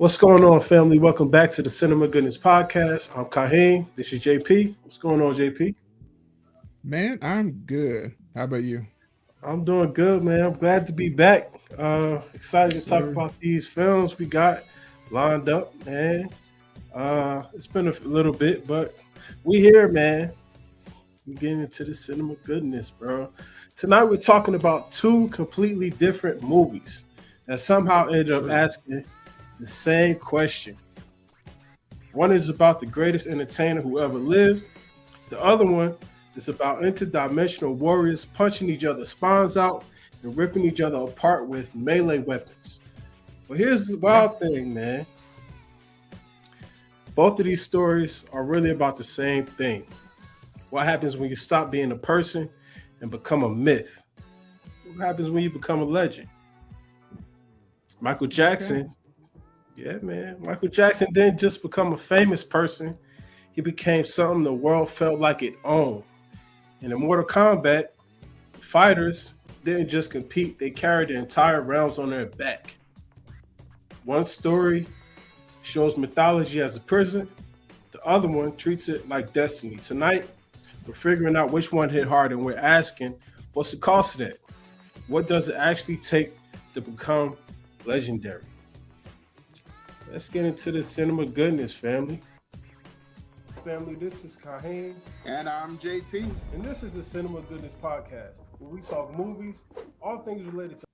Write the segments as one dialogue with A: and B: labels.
A: What's going on, family? Welcome back to the Cinema Goodness Podcast. I'm Kahim. This is JP. What's going on, JP?
B: Man, I'm good. How about you?
A: I'm doing good, man. I'm glad to be back. Excited
B: Yes,
A: to talk
B: sir.
A: about these films we got lined up, man. It's been a little bit, but we here, man. We're getting into the cinema goodness, bro. Tonight we're talking about two completely different movies that somehow ended up
B: True.
A: asking the same question. One is about the greatest entertainer who ever lived. The other one is about interdimensional warriors punching each other's spines out and ripping each other apart with melee weapons. But here's the
B: Yeah.
A: wild thing, man. Both of these stories are really about the same thing. What happens when you stop being a person and become a myth? What happens when you become a legend? Michael
B: Okay.
A: Jackson, yeah, man. Michael Jackson didn't just become a famous person, he became something the world felt like it owned. And in Mortal Kombat, fighters didn't just compete, they carried the entire realms on their back. One story shows mythology as a prison, the other one treats it like destiny. Tonight, we're figuring out which one hit hard and we're asking, what's the cost of that? What does it actually take to become legendary? Let's get into the cinema goodness, family. Family, this is Kahim,
B: And I'm JP.
A: and this is the Cinema Goodness Podcast, where we talk movies, all things related to.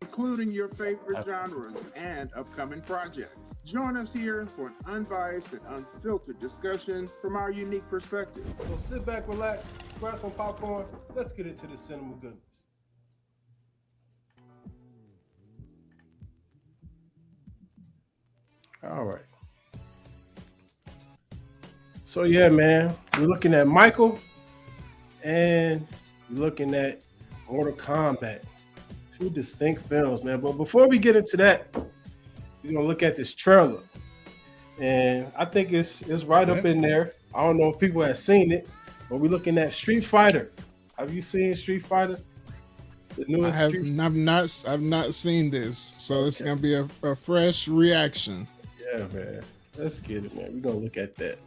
B: Including your favorite genres and upcoming projects. Join us here for an unbiased and unfiltered discussion from our unique perspective.
A: So sit back, relax, grab some popcorn. Let's get into the cinema goodness. All right. So yeah, man, we're looking at Michael, and we're looking at Mortal Kombat. Two distinct films, man. But before we get into that, we're gonna look at this trailer, and I think it's right up
B: Yeah.
A: in there. I don't know if people have seen it, but we're looking at Street Fighter. Have you seen Street Fighter? The
B: I
A: newest
B: have
A: Street.
B: I've not seen this, so it's
A: Okay.
B: gonna be a fresh reaction.
A: Yeah, man. Let's get it, man. We're gonna look at that.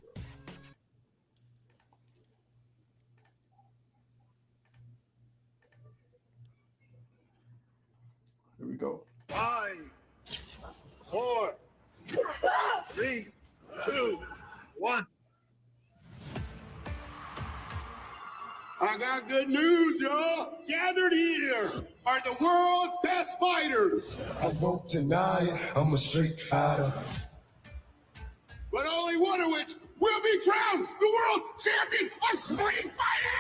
A: Here we go.
C: 5, 4, 3, 2, 1. I got good news, y'all. Gathered here are the world's best fighters.
D: I won't deny it, I'm a street fighter.
C: But only one of which will be crowned the world champion of street fighting.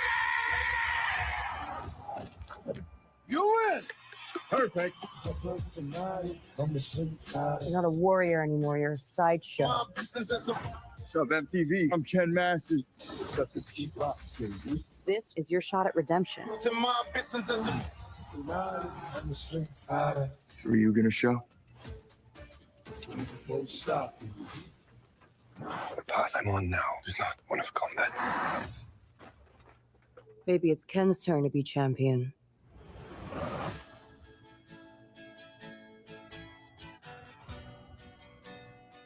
C: You win. Perfect.
D: I won't deny it, I'm a street fighter.
E: You're not a warrior anymore. You're a sideshow.
D: My business as a
C: What's up, MTV? I'm Ken Masters.
D: such as hip hop city.
E: This is your shot at redemption.
D: To my business as a tonight, I'm a street fighter.
C: Who are you gonna show?
D: Won't stop you.
F: The path I'm on now is not one of combat.
E: Maybe it's Ken's turn to be champion.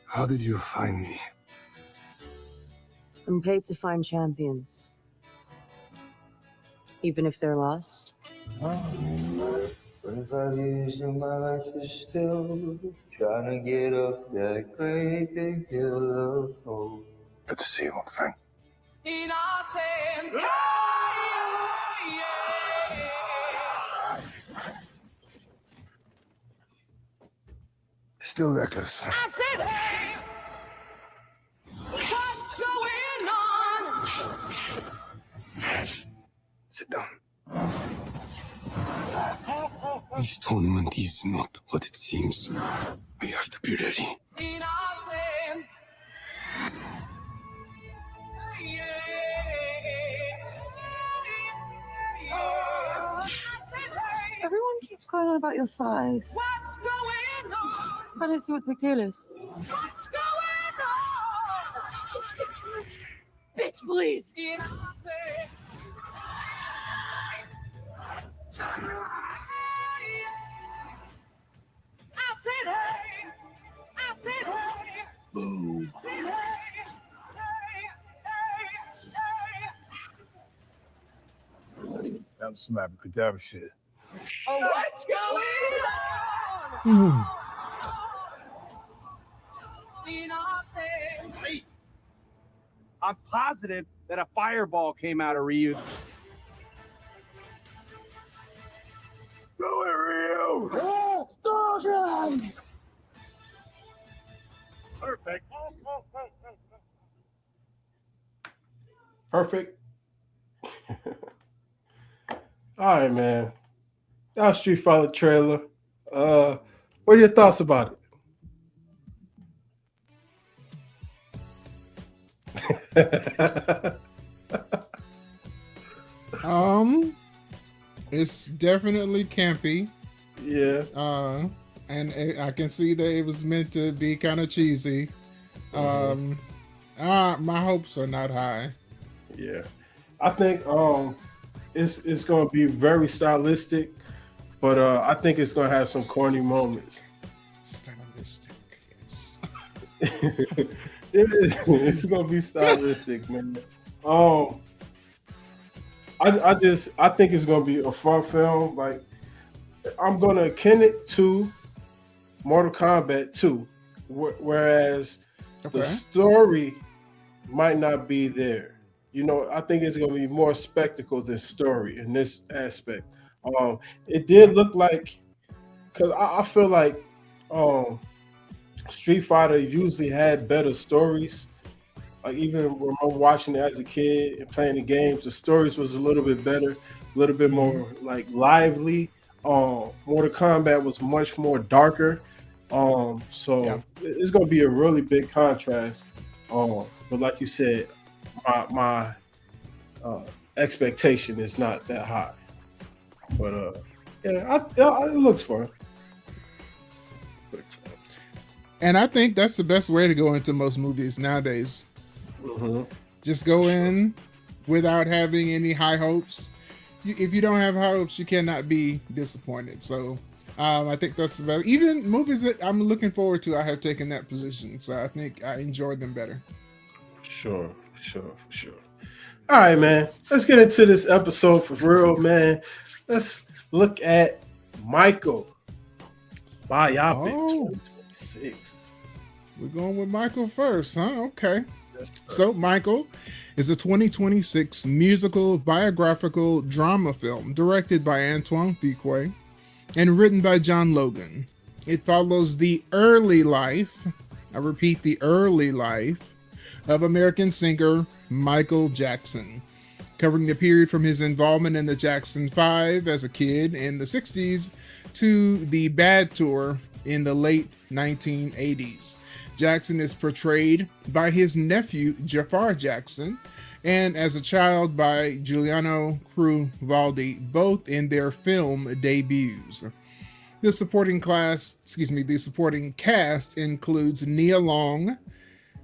F: How did you find me?
E: I'm paid to find champions. Even if they're lost.
G: But if I lose you, my life is still trying to get up that great big hill of hope.
F: Good to see you, old friend. Still reckless. Sit down. This tournament is not what it seems. We have to be ready.
E: Everyone keeps going on about your thighs. What's going on? I don't see what the big deal is. What's going on? Bitch, please. I said, hey.
F: Boom.
D: That was some abracadabra shit.
H: Oh, what's going on?
I: I'm positive that a fireball came out of Ryu.
D: Do it, Ryu!
C: Perfect.
A: Perfect. All right, man. That was Street Fighter trailer. What are your thoughts about it?
J: It's definitely campy.
A: Yeah.
J: And I can see that it was meant to be kind of cheesy. My hopes are not high.
A: Yeah. I think it's going to be very stylistic, but I think it's going to have some corny moments.
J: Stylistic, yes.
A: It's going to be stylistic, man. I think it's going to be a fun film. Like, I'm going to akin it to Mortal Kombat 2, whereas the story might not be there. You know, I think it's going to be more spectacle than story in this aspect. It did look like, because I feel like Street Fighter usually had better stories. Like, even when I'm watching it as a kid and playing the games, the stories was a little bit better, a little bit more like lively. Mortal Kombat was much more darker. It's going to be a really big contrast. But like you said, my expectation is not that high. But it looks fun.
J: And I think that's the best way to go into most movies nowadays.
A: Mm-hmm.
J: Just go in without having any high hopes. If you don't have high hopes, you cannot be disappointed. So I think that's the best. Even movies that I'm looking forward to, I have taken that position. So I think I enjoyed them better.
A: For sure. All right, man. Let's get into this episode for real, man. Let's look at Michael. Biopic 2026.
J: We're going with Michael first, huh? Okay. So Michael is a 2026 musical biographical drama film directed by Antoine Fuqua and written by John Logan. It follows the early life, I repeat, the early life of American singer Michael Jackson, covering the period from his involvement in the Jackson 5 as a kid in the 60s to the Bad Tour in the late 1980s. Jackson is portrayed by his nephew, Jaafar Jackson, and as a child by Giuliano Cruvaldi, both in their film debuts. The supporting cast includes Nia Long,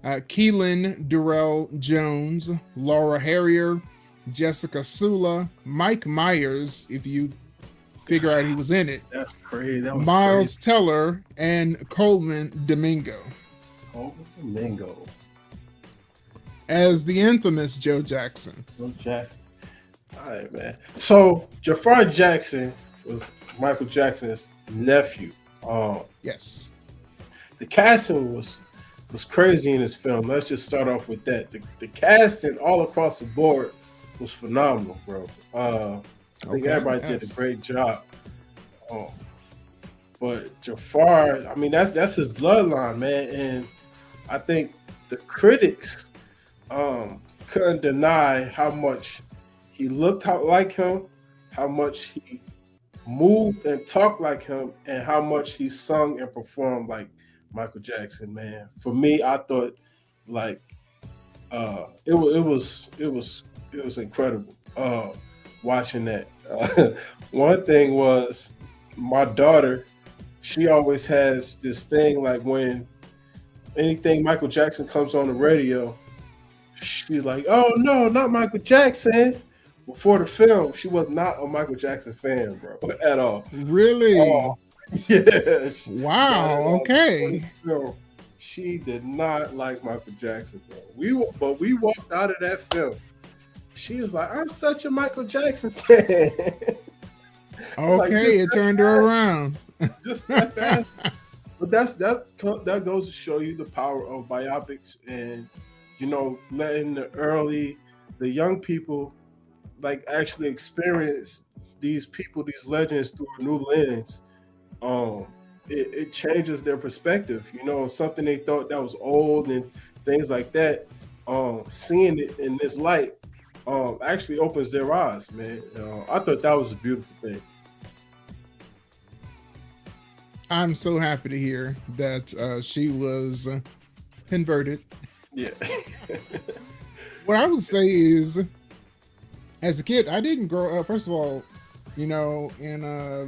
J: Keelan Durrell Jones, Laura Harrier, Jessica Sula, Mike Myers, if you figure out he was in it.
A: That's crazy. That was
J: Miles
A: crazy.
J: Teller, and Coleman Domingo.
A: Domingo.
J: As the infamous Joe Jackson.
A: Joe Jackson. All right, man. So Jaafar Jackson was Michael Jackson's nephew.
J: Yes.
A: The casting was crazy in this film. Let's just start off with that. The casting all across the board was phenomenal, bro. I think everybody did a great job. But Jaafar, I mean, that's his bloodline, man. And I think the critics couldn't deny how much he looked like him, how much he moved and talked like him, and how much he sung and performed like Michael Jackson, man. For me, I thought like it was incredible watching that. One thing was my daughter, she always has this thing like when anything Michael Jackson comes on the radio, she's like, "Oh no, not Michael Jackson." Before the film, she was not a Michael Jackson fan, bro, at all.
J: Really?
A: Yeah.
J: Wow. Okay.
A: She did not like Michael Jackson, bro. But we walked out of that film. She was like, "I'm such a Michael Jackson fan."
J: Okay, like, it turned her around.
A: Just that fast. But that goes to show you the power of biopics, and letting the young people like actually experience these people, these legends through a new lens. It changes their perspective. Something they thought that was old and things like that. Seeing it in this light actually opens their eyes, man. I thought that was a beautiful thing.
J: I'm so happy to hear that she was converted.
A: Yeah.
J: What I would say is, as a kid, I didn't grow up. First of all, in a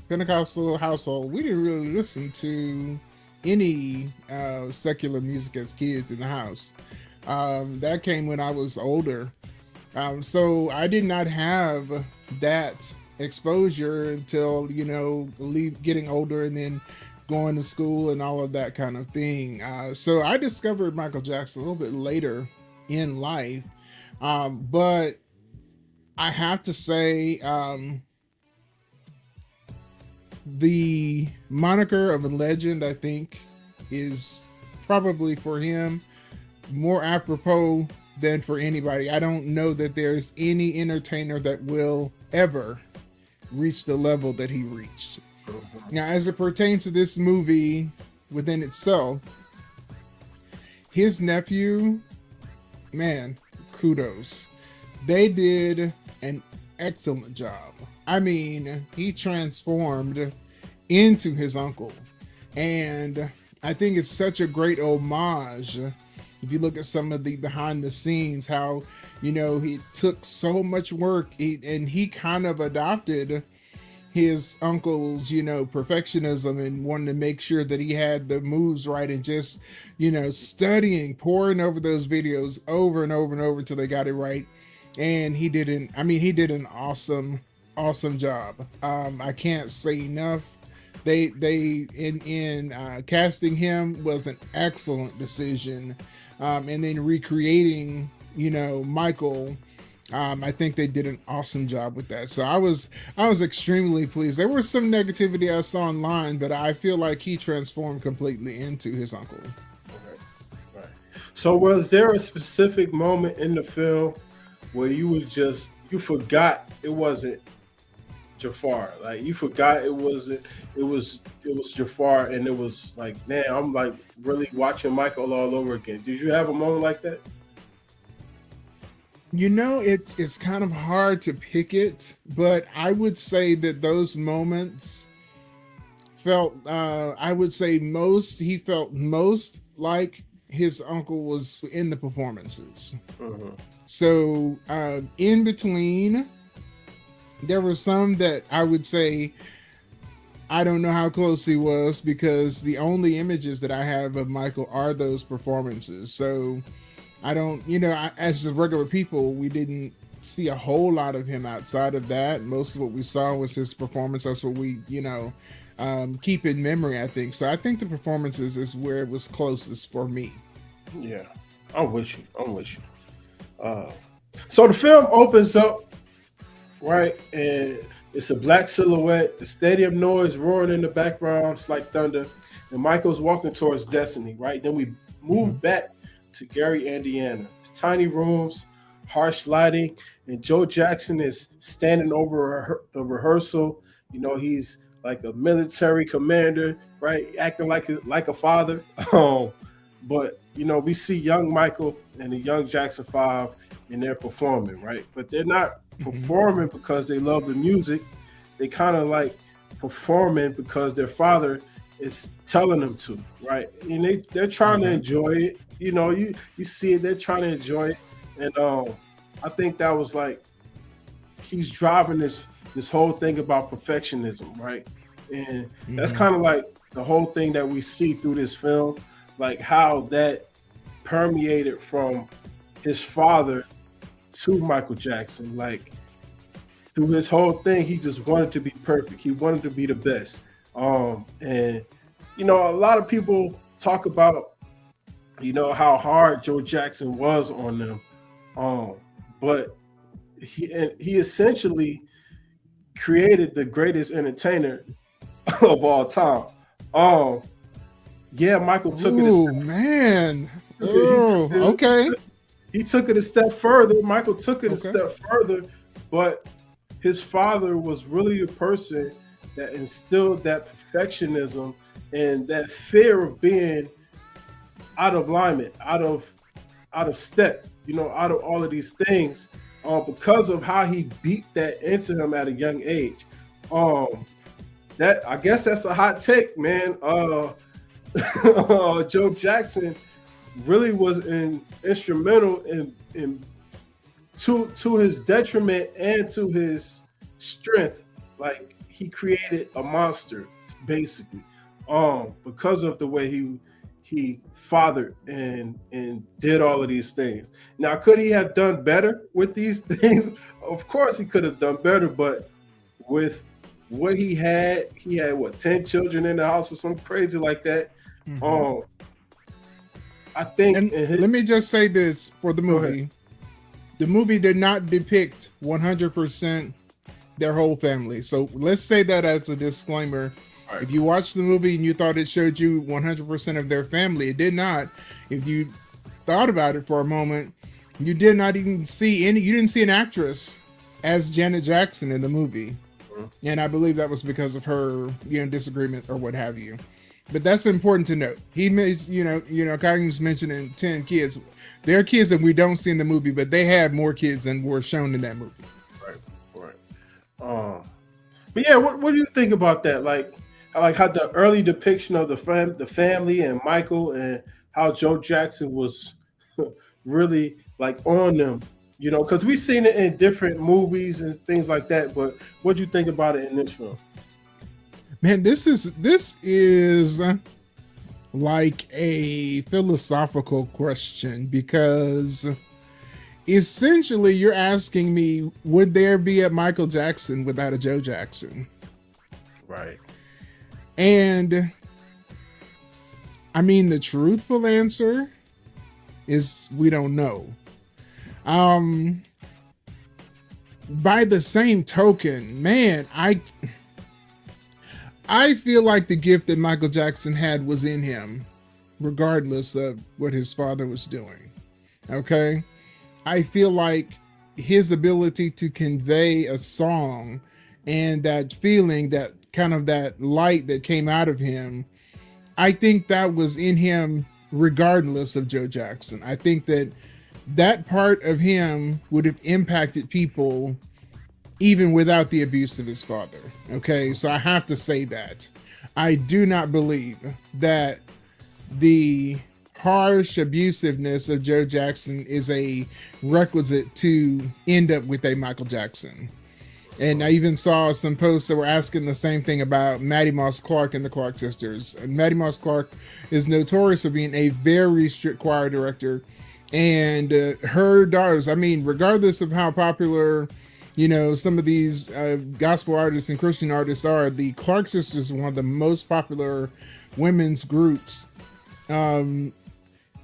J: Pentecostal household, we didn't really listen to any secular music as kids in the house. That came when I was older. So I did not have that exposure until, getting older and then going to school and all of that kind of thing. So I discovered Michael Jackson a little bit later in life. But I have to say, the moniker of a legend, I think, is probably for him more apropos than for anybody. I don't know that there's any entertainer that will ever reach the level that he reached. Now, as it pertains to this movie within itself, his nephew, man, kudos. They did an excellent job. I mean, he transformed into his uncle. And I think it's such a great homage. If you look at some of the behind the scenes, how, he took so much work and he kind of adopted his uncle's, perfectionism and wanted to make sure that he had the moves right and just, studying, poring over those videos over and over and over until they got it right. And he did an awesome job. I can't say enough. They in casting him was an excellent decision. And then recreating, Michael, I think they did an awesome job with that. So I was extremely pleased. There was some negativity I saw online, but I feel like he transformed completely into his uncle.
A: Right. So was there a specific moment in the film where you forgot it wasn't Jaafar? Like you forgot it was Jaafar, and it was like, man, I'm like really watching Michael all over again. Did you have a moment like that?
J: It's kind of hard to pick it, but I would say that those moments felt, he felt most like his uncle was in the performances. Mm-hmm. So in between, there were some that I would say I don't know how close he was, because the only images that I have of Michael are those performances. So I don't, as regular people, we didn't see a whole lot of him outside of that. Most of what we saw was his performance. That's what we, keep in memory, I think. So I think the performances is where it was closest for me.
A: Yeah, I'm with you. So the film opens up, right? And it's a black silhouette, the stadium noise roaring in the background. It's like thunder. And Michael's walking towards Destiny, right? Then we move back to Gary, Indiana. It's tiny rooms, harsh lighting, and Joe Jackson is standing over the rehearsal. He's like a military commander, right? Acting like a father. But we see young Michael and the young Jackson 5, and they're performing, right? But they're not performing because they love the music. They kind of like performing because their father is telling them to, right? And they're trying to enjoy it. You see it, they're trying to enjoy it. And I think that was like, he's driving this whole thing about perfectionism, right? And that's kind of like the whole thing that we see through this film, like how that permeated from his father to Michael Jackson. Like through his whole thing, he just wanted to be perfect. He wanted to be the best. And a lot of people talk about, you know, how hard Joe Jackson was on them. But he essentially created the greatest entertainer of all time. Yeah, Michael took it.
J: Oh man. Oh, okay.
A: He took it a step further. Michael took it a step further, but his father was really a person that instilled that perfectionism and that fear of being out of alignment, out of step, you know, out of all of these things, because of how he beat that into him at a young age. That, I guess that's a hot take, man. Joe Jackson really was instrumental in to his detriment and to his strength. Like, he created a monster basically, because of the way he fathered and did all of these things. Now, could he have done better with these things? Of course he could have done better, but with what he had what, 10 children in the house or something crazy like that. I think,
J: and let me just say this for the movie. The movie did not depict 100% their whole family. So let's say that as a disclaimer. Right. If you watched the movie and you thought it showed you 100% of their family, it did not. If you thought about it for a moment, you did not even see you didn't see an actress as Janet Jackson in the movie. And I believe that was because of her, you know, disagreement or what have you. But that's important to note. He makes, Kahim's mentioning 10 kids. There are kids that we don't see in the movie, but they have more kids than were shown in that movie.
A: Right. But yeah, what do you think about that? Like how the early depiction of the family and Michael, and how Joe Jackson was really like on them, you know, because we've seen it in different movies and things like that. But what do you think about it in this film?
J: Man, this is like a philosophical question, because essentially you're asking me, would there be a Michael Jackson without a Joe Jackson?
A: Right.
J: And I mean, the truthful answer is we don't know. By the same token, man, I feel like the gift that Michael Jackson had was in him, regardless of what his father was doing. Okay? I feel like his ability to convey a song and that feeling, that kind of that light that came out of him, I think that was in him regardless of Joe Jackson. I think that part of him would have impacted people even without the abuse of his father. Okay, so I have to say that. I do not believe that the harsh abusiveness of Joe Jackson is a requisite to end up with a Michael Jackson. And I even saw some posts that were asking the same thing about Maddie Moss Clark and the Clark sisters. And Maddie Moss Clark is notorious for being a very strict choir director. And her daughters, I mean, regardless of how popular, you know, some of these gospel artists and Christian artists are, the Clark sisters are one of the most popular women's groups,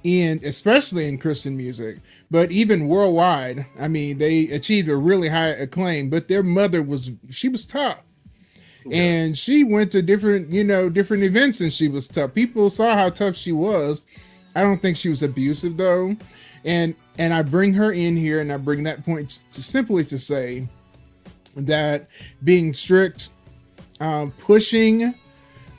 J: especially in Christian music, but even worldwide. I mean, they achieved a really high acclaim, but their mother she was tough. Yeah. And she went to different events and she was tough. People saw how tough she was. I don't think she was abusive though. And I bring her in here, and I bring that point simply to say that being strict, pushing,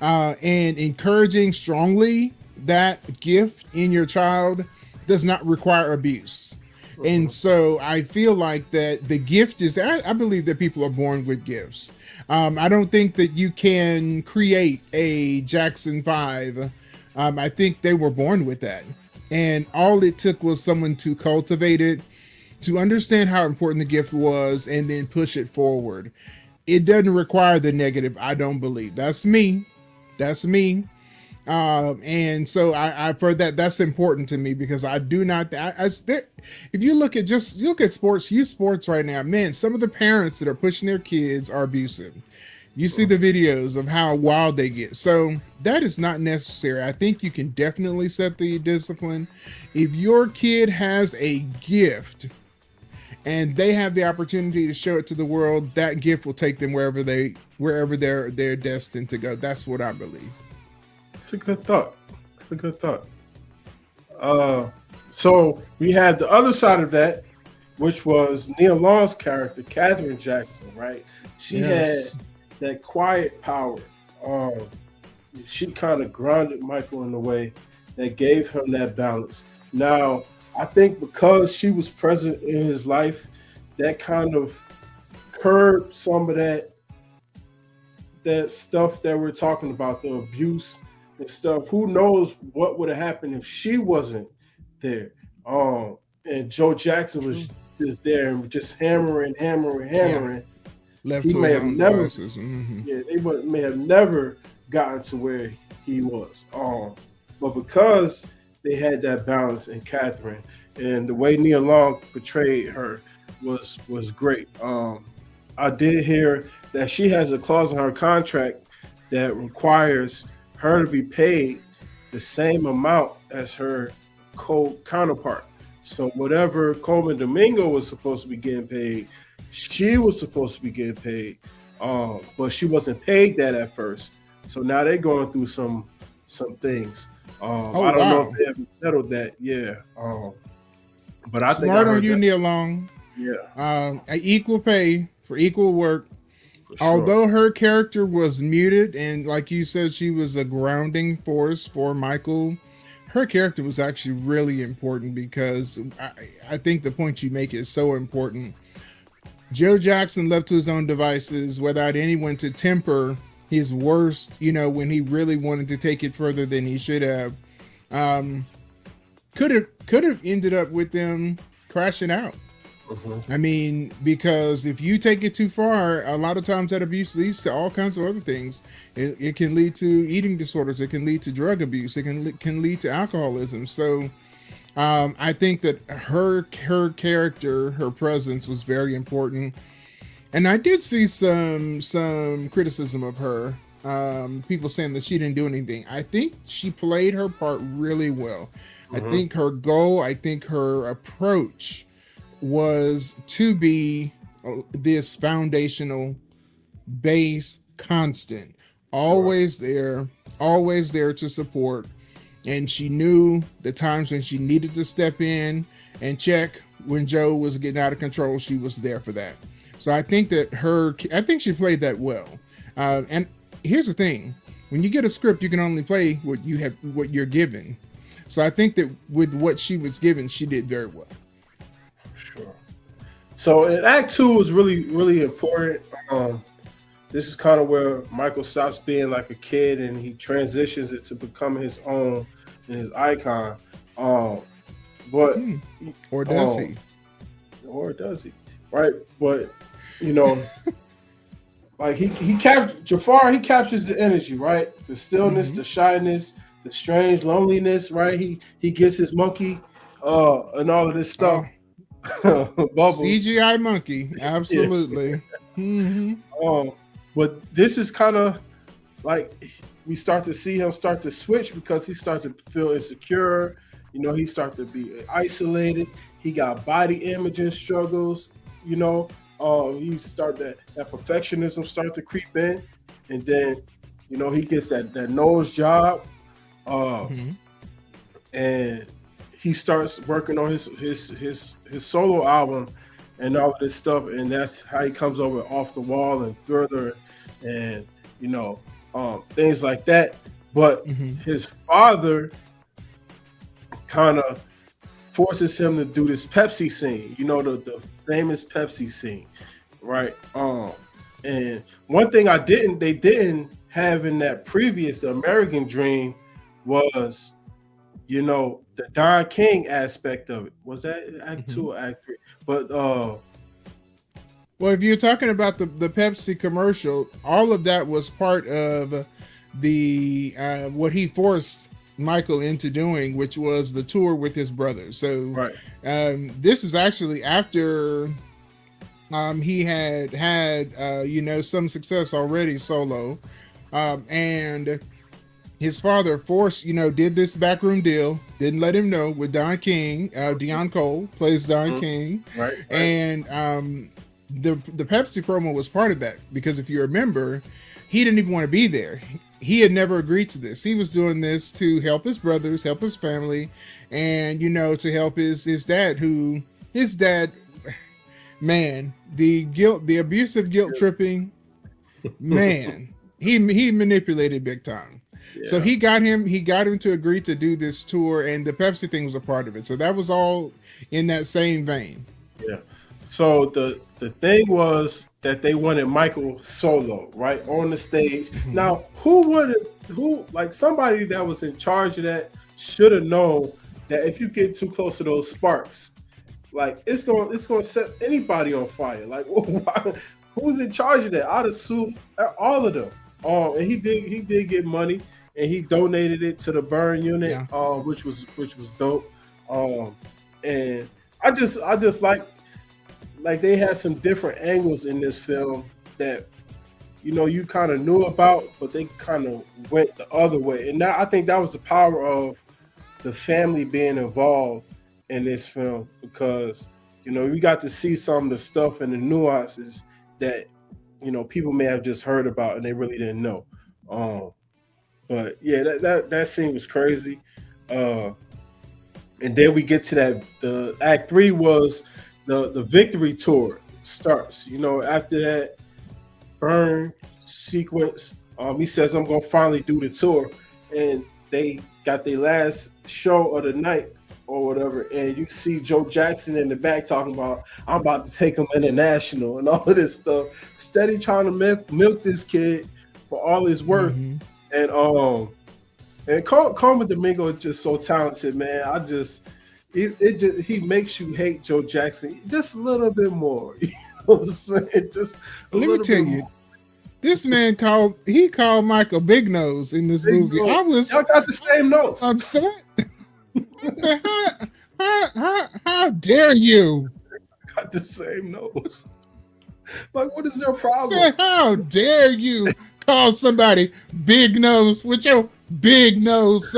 J: and encouraging strongly that gift in your child does not require abuse. And so I feel like that the gift is, I believe that people are born with gifts. I don't think that you can create a Jackson 5. I think they were born with that. And all it took was someone to cultivate it, to understand how important the gift was, and then push it forward. It doesn't require the negative, I don't believe. That's me. And so for that's important to me, because I do not, if you look at sports, youth sports right now, man, some of the parents that are pushing their kids are abusive. You see the videos of how wild they get. So that is not necessary. I think you can definitely set the discipline. If your kid has a gift and they have the opportunity to show it to the world, that gift will take them wherever they're destined to go. That's what I believe.
A: It's a good thought. It's a good thought. So we had the other side of that, which was Nia Long's character, Katherine Jackson, right? She had that quiet power. She kind of grounded Michael in a way that gave him that balance. Now, I think because she was present in his life, that kind of curbed some of that stuff that we're talking about, the abuse and stuff. Who knows what would have happened if she wasn't there? And Joe Jackson was just there and just hammering.
J: Yeah. Left
A: He
J: to
A: may
J: his
A: have
J: own
A: never-
J: devices.
A: Yeah, they may have never gotten to where he was. But because they had that balance in Catherine, and the way Nia Long portrayed her was great. I did hear that she has a clause in her contract that requires her to be paid the same amount as her counterpart. So whatever Coleman Domingo was supposed to be getting paid, she was supposed to be getting paid, but she wasn't paid that at first. So now they're going through some things. I don't know if they haven't settled that. Yeah. But I think
J: Smart on you, Nia Long.
A: Yeah.
J: Equal pay for equal work.
A: For sure.
J: Although her character was muted, and like you said, she was a grounding force for Michael, her character was actually really important because I think the point you make is so important. Joe Jackson, left to his own devices without anyone to temper his worst, when he really wanted to take it further than he should have, could have ended up with them crashing out. I mean, because if you take it too far, a lot of times that abuse leads to all kinds of other things. It can lead to eating disorders. It can lead to drug abuse. It can lead to alcoholism. So I think that her character, her presence was very important. And I did see some criticism of her. People saying that she didn't do anything. I think she played her part really well. I think her goal, I think her approach was to be this foundational base constant, always there to support. And she knew the times when she needed to step in and check when Joe was getting out of control. She was there for that. So I think that she played that well. And here's the thing: when you get a script, you can only play what you're given. So I think that with what she was given, she did very well.
A: Sure. So in Act 2 was really, really important. This is kind of where Michael stops being like a kid and he transitions it to becoming his own and his icon. But
J: or does he?
A: Or does he? Right? But like he captures the energy, right? The stillness, the shyness, the strange loneliness, right? He gets his monkey and all of this stuff. Bubbles.
J: CGI monkey, absolutely.
A: But this is kind of like we start to see him start to switch because he started to feel insecure. He started to be isolated. He got body imaging struggles. He started that perfectionism start to creep in, and then he gets that nose job, and he starts working on his solo album and all of this stuff, and that's how he comes over Off the Wall and Thriller and things like that. But his father kind of forces him to do this Pepsi scene, the famous Pepsi scene, right? And one thing they didn't have in that previous, the American Dream, was the Don King aspect of it. Was that Act 2 or Act 3? But
J: well, if you're talking about the Pepsi commercial, all of that was part of the what he forced Michael into doing, which was the tour with his brother. So
A: right.
J: This is actually after He had you know, some success already solo, and his father did this backroom deal, didn't let him know with Don King. Deion Cole plays Don King,
A: right.
J: And the Pepsi promo was part of that, because if you remember, he didn't even want to be there. He had never agreed to this. He was doing this to help his brothers, help his family, and you know, to help his dad, man, the abusive guilt tripping, man, he manipulated big time. Yeah. So he got him to agree to do this tour, and the Pepsi thing was a part of it. So that was all in that same vein.
A: Yeah. So the thing was that they wanted Michael solo, right, on the stage. Now, somebody that was in charge of that should have known that if you get too close to those sparks, like it's gonna set anybody on fire. Like, who's in charge of that? I'd assume all of them. And he did get money, and he donated it to the burn unit, yeah. Which was dope. And I just like they had some different angles in this film that, you know, you kind of knew about, but they kind of went the other way. And I think that was the power of the family being involved in this film, because, you know, we got to see some of the stuff and the nuances that, you know, people may have just heard about and they really didn't know. But yeah, that scene was crazy. And then we get to the Act 3 was the victory tour starts. You know, after that burn sequence, he says, I'm gonna finally do the tour, and they got their last show of the night or whatever, and you see Joe Jackson in the back talking about, I'm about to take him international and all of this stuff, steady trying to milk this kid for all his work. Mm-hmm. And Carmen Domingo is just so talented, man. He makes you hate Joe Jackson just a little bit more. You know what I'm saying? Just
J: let me tell you, this man called Michael Big Nose in this movie.
A: Y'all got the same nose.
J: Upset. How dare you?
A: Got the same nose. Like, what is your problem?
J: Say, how dare you call somebody Big Nose with your big nose?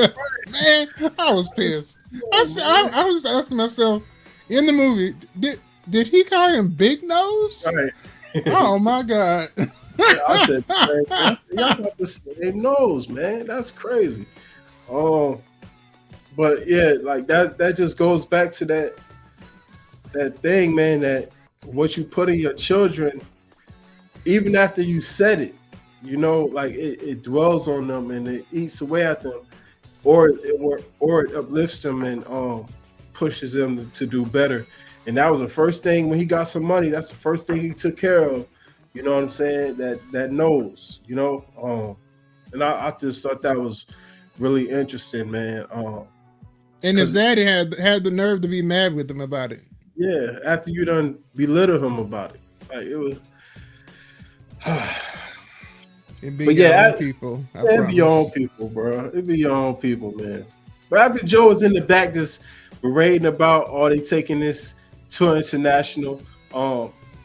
J: Man, I was pissed. I was asking myself in the movie, did he call him Big Nose?
A: Right.
J: Oh my God.
A: Yeah, I said, y'all got the same nose, man. That's crazy. But yeah, like that just goes back to that thing, man, that what you put in your children, even after you said it, you know, like it dwells on them and it eats away at them, or it uplifts them and pushes them to do better. And that was the first thing when he got some money. That's the first thing he took care of. You know what I'm saying? That nose, you know. And I just thought that was really interesting, man.
J: And his daddy had the nerve to be mad with him about it.
A: Yeah, after you done belittle him about it, like it was.
J: It'd be your own people.
A: It'd be your own people, bro. It'd be your own people, man. But after Joe was in the back just berating about, they taking this tour international,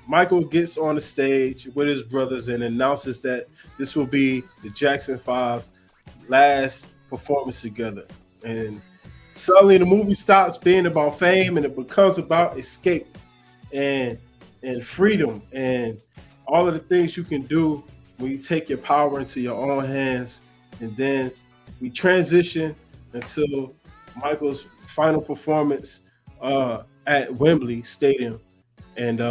A: Michael gets on the stage with his brothers and announces that this will be the Jackson 5's last performance together. And suddenly the movie stops being about fame and it becomes about escape and freedom and all of the things you can do when you take your power into your own hands. And then we transition until Michael's final performance at Wembley Stadium. And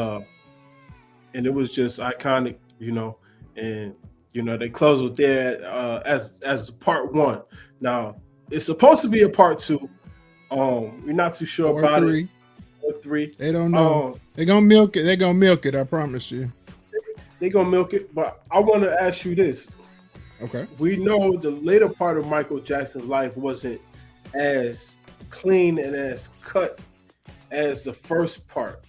A: it was just iconic, you know, and, you know, they close with there as part one. Now, it's supposed to be a part two. We're not too sure about it. Or three.
J: They don't know. They're gonna milk it. They're gonna milk it. I promise you.
A: They're gonna milk it. But I want to ask you this.
J: Okay.
A: We know the later part of Michael Jackson's life wasn't as clean and as cut as the first part.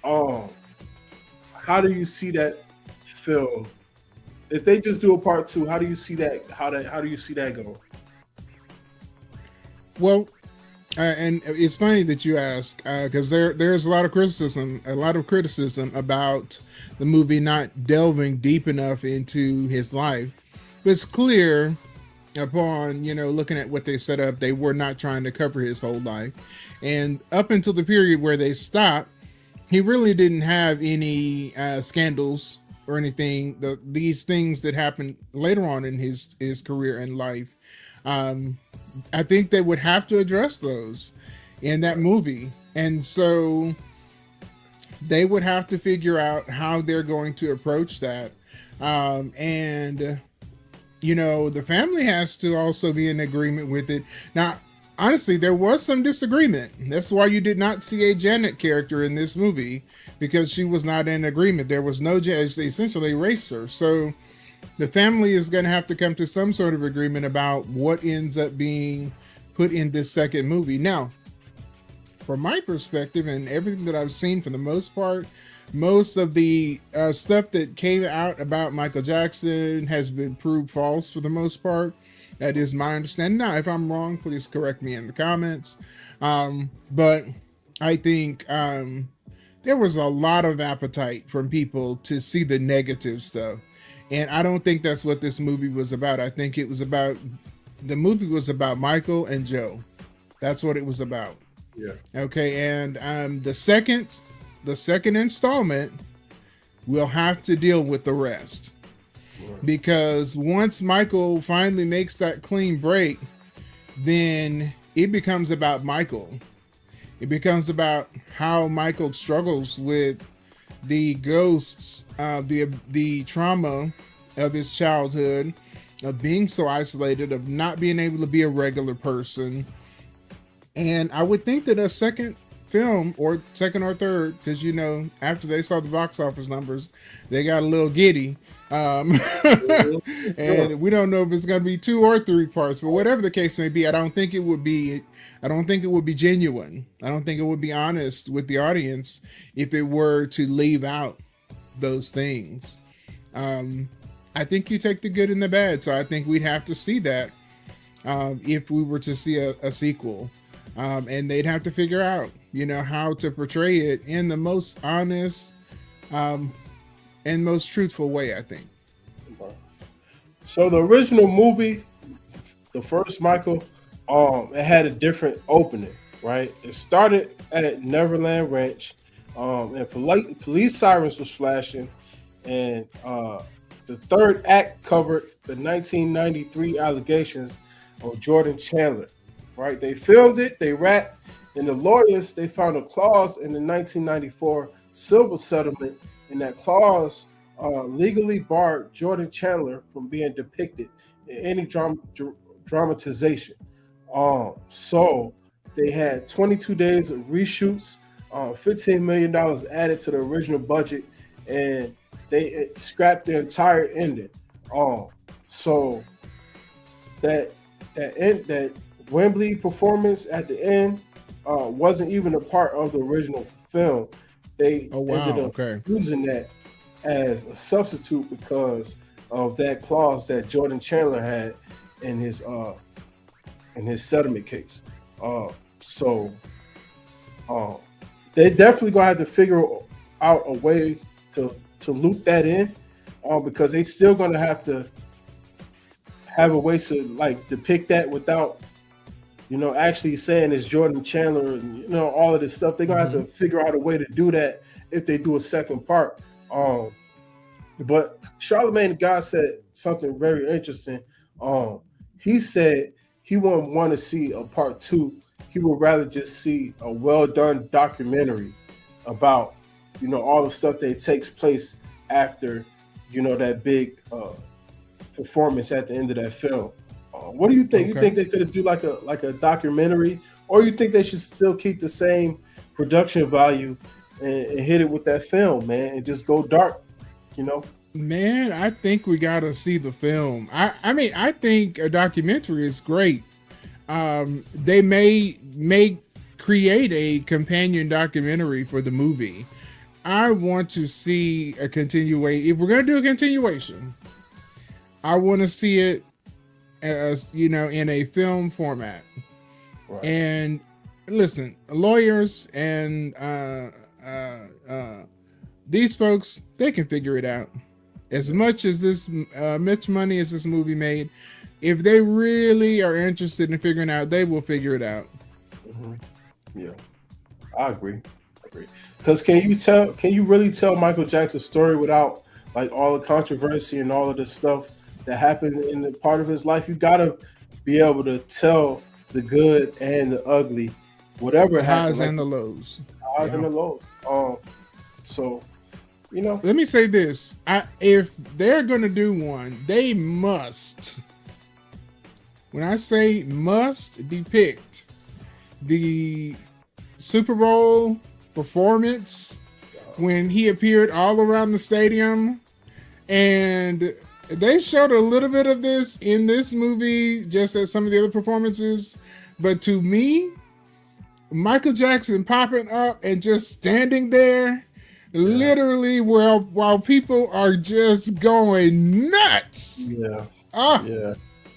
A: How do you see that film? If they just do a part two, how do you see that? How do you see that going?
J: Well, And it's funny that you ask, because there's a lot of criticism about the movie not delving deep enough into his life. But it's clear upon, looking at what they set up, they were not trying to cover his whole life. And up until the period where they stopped, he really didn't have any scandals or anything. These things that happened later on in his career and life, I think they would have to address those in that movie. And so they would have to figure out how they're going to approach that. And the family has to also be in agreement with it. Now, honestly, there was some disagreement. That's why you did not see a Janet character in this movie, because she was not in agreement. There was no judge. They essentially erased her. So the family is going to have to come to some sort of agreement about what ends up being put in this second movie. Now, from my perspective and everything that I've seen, for the most part, most of the stuff that came out about Michael Jackson has been proved false for the most part. That is my understanding. Now, if I'm wrong, please correct me in the comments. But I think there was a lot of appetite from people to see the negative stuff. And I don't think that's what this movie was about. I think the movie was about Michael and Joe. That's what it was about.
A: Yeah.
J: Okay. And the second installment, we'll have to deal with the rest. Because once Michael finally makes that clean break, then it becomes about Michael. It becomes about how Michael struggles with the ghosts, the trauma of his childhood, of being so isolated, of not being able to be a regular person. And I would think that a second film, or second or third, because after they saw the box office numbers, they got a little giddy. And we don't know if it's going to be 2 or 3 parts, but whatever the case may be, I don't think it would be genuine. I don't think it would be honest with the audience if it were to leave out those things. I think you take the good and the bad. So I think we'd have to see that if we were to see a sequel. And they'd have to figure out, how to portray it in the most honest and most truthful way, I think.
A: So the original movie, the first Michael, it had a different opening, right? It started at Neverland Ranch, and police sirens was flashing, and the third act covered the 1993 allegations of Jordan Chandler, right? They filmed it, they wrapped, and the lawyers, they found a clause in the 1994 civil settlement, and that clause legally barred Jordan Chandler from being depicted in any dramatization. So they had 22 days of reshoots, $15 million added to the original budget, and they scrapped the entire ending. So that Wembley performance at the end wasn't even a part of the original film. They ended up using that as a substitute because of that clause that Jordan Chandler had in his settlement case. So they definitely gonna have to figure out a way to loop that in, because they still gonna have to have a way to like depict that without actually saying it's Jordan Chandler and all of this stuff. They're gonna have to figure out a way to do that if they do a second part. But Charlemagne the God said something very interesting. He said he wouldn't want to see a part 2. He would rather just see a well done documentary about all the stuff that takes place after that big performance at the end of that film. What do you think? You think they could do like a documentary, or you think they should still keep the same production value and hit it with that film, man, and just go dark?
J: Man, I think we gotta see the film. I mean, I think a documentary is great. They may create a companion documentary for the movie. I want to see a continuation. If we're gonna do a continuation, I want to see it as in a film format. Right. And listen, lawyers and these folks, they can figure it out. As much as much money as this movie made, if they really are interested in figuring out, they will figure it out.
A: Yeah, I agree. Because can you really tell Michael Jackson's story without like all the controversy and all of the stuff that happened in the part of his life? You gotta be able to tell the good and the ugly, whatever
J: The
A: happened,
J: highs
A: like,
J: and the lows.
A: highs and the lows. So you know,
J: Let me say this: if they're gonna do one, they must. When I say must, depict the Super Bowl performance when he appeared all around the stadium, and they showed a little bit of this in this movie, just as some of the other performances. But to me, Michael Jackson popping up and just standing there, literally, while people are just going nuts.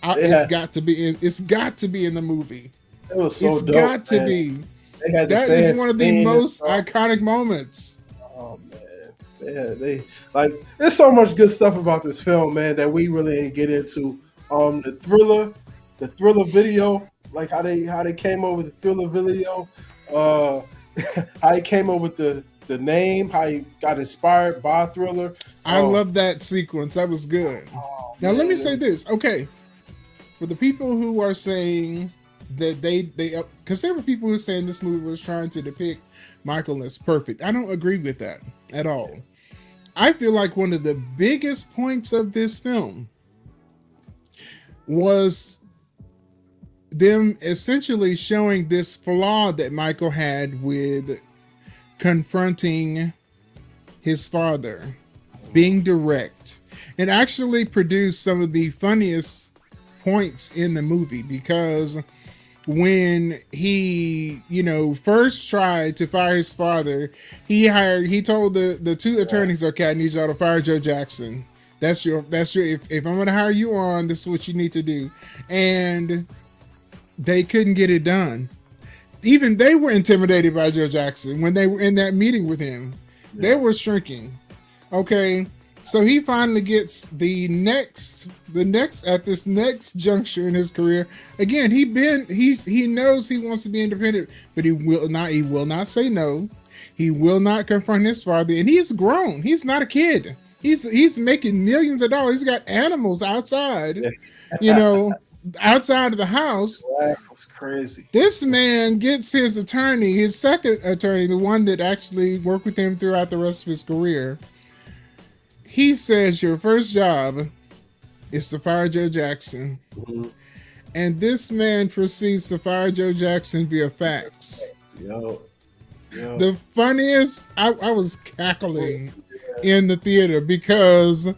J: It's got to be in. It's got to be in the movie.
A: it was so
J: It's
A: dope,
J: got to
A: man.
J: be.
A: They had the
J: That is
A: fans
J: one of the
A: singing and
J: most
A: stuff.
J: iconic moments.
A: Oh man, they like. There's so much good stuff about this film, man, that we really didn't get into. The thriller video, like how they came up with the thriller video, how he came up with the name, how he got inspired by Thriller.
J: I love that sequence. That was good. Now let me say this, okay? For the people who are saying that they because there were people who were saying this movie was trying to depict Michael as perfect. I don't agree with that at all. I feel like one of the biggest points of this film was them essentially showing this flaw that Michael had with confronting his father, being direct, and actually produced some of the funniest points in the movie, because when he, first tried to fire his father, he told the two attorneys, okay, I need y'all to fire Joe Jackson. That's your if I'm gonna hire you on, this is what you need to do. And they couldn't get it done. Even they were intimidated by Joe Jackson when they were in that meeting with him. They were shrinking. Okay. So he finally gets the next at this next juncture in his career. Again, he knows he wants to be independent, but he will not say no. He will not confront his father, and he's grown. He's not a kid. He's making millions of dollars. He's got animals outside, outside of the house.
A: That was crazy.
J: This man gets his attorney, his second attorney, the one that actually worked with him throughout the rest of his career. He says your first job is to fire Joe Jackson.
A: Mm-hmm.
J: And this man proceeds to fire Joe Jackson via fax.
A: Yo.
J: The funniest, I was cackling in the theater because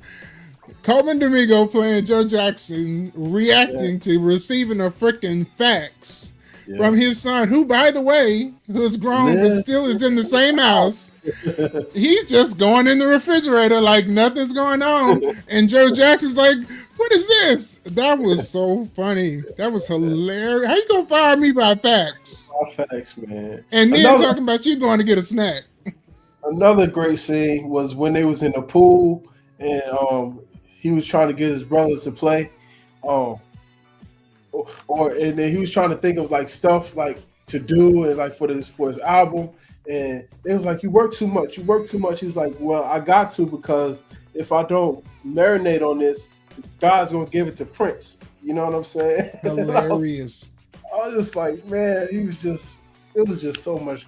J: Coleman Domingo playing Joe Jackson reacting to receiving a freaking fax from his son, who, by the way, who's grown but still is in the same house. He's just going in the refrigerator like nothing's going on. And Joe Jackson's like, what is this? That was so funny. That was hilarious. How you gonna fire me by fax?
A: By fax, man.
J: And then talking about you going to get a snack.
A: Another great scene was when they was in the pool and he was trying to get his brothers to play. And then he was trying to think of like stuff like to do and like for his album, and it was like, you work too much. He's like, well, I got to, because if I don't marinate on this, God's gonna give it to Prince. You know what I'm saying?
J: Hilarious.
A: I was just like, man, it was just so much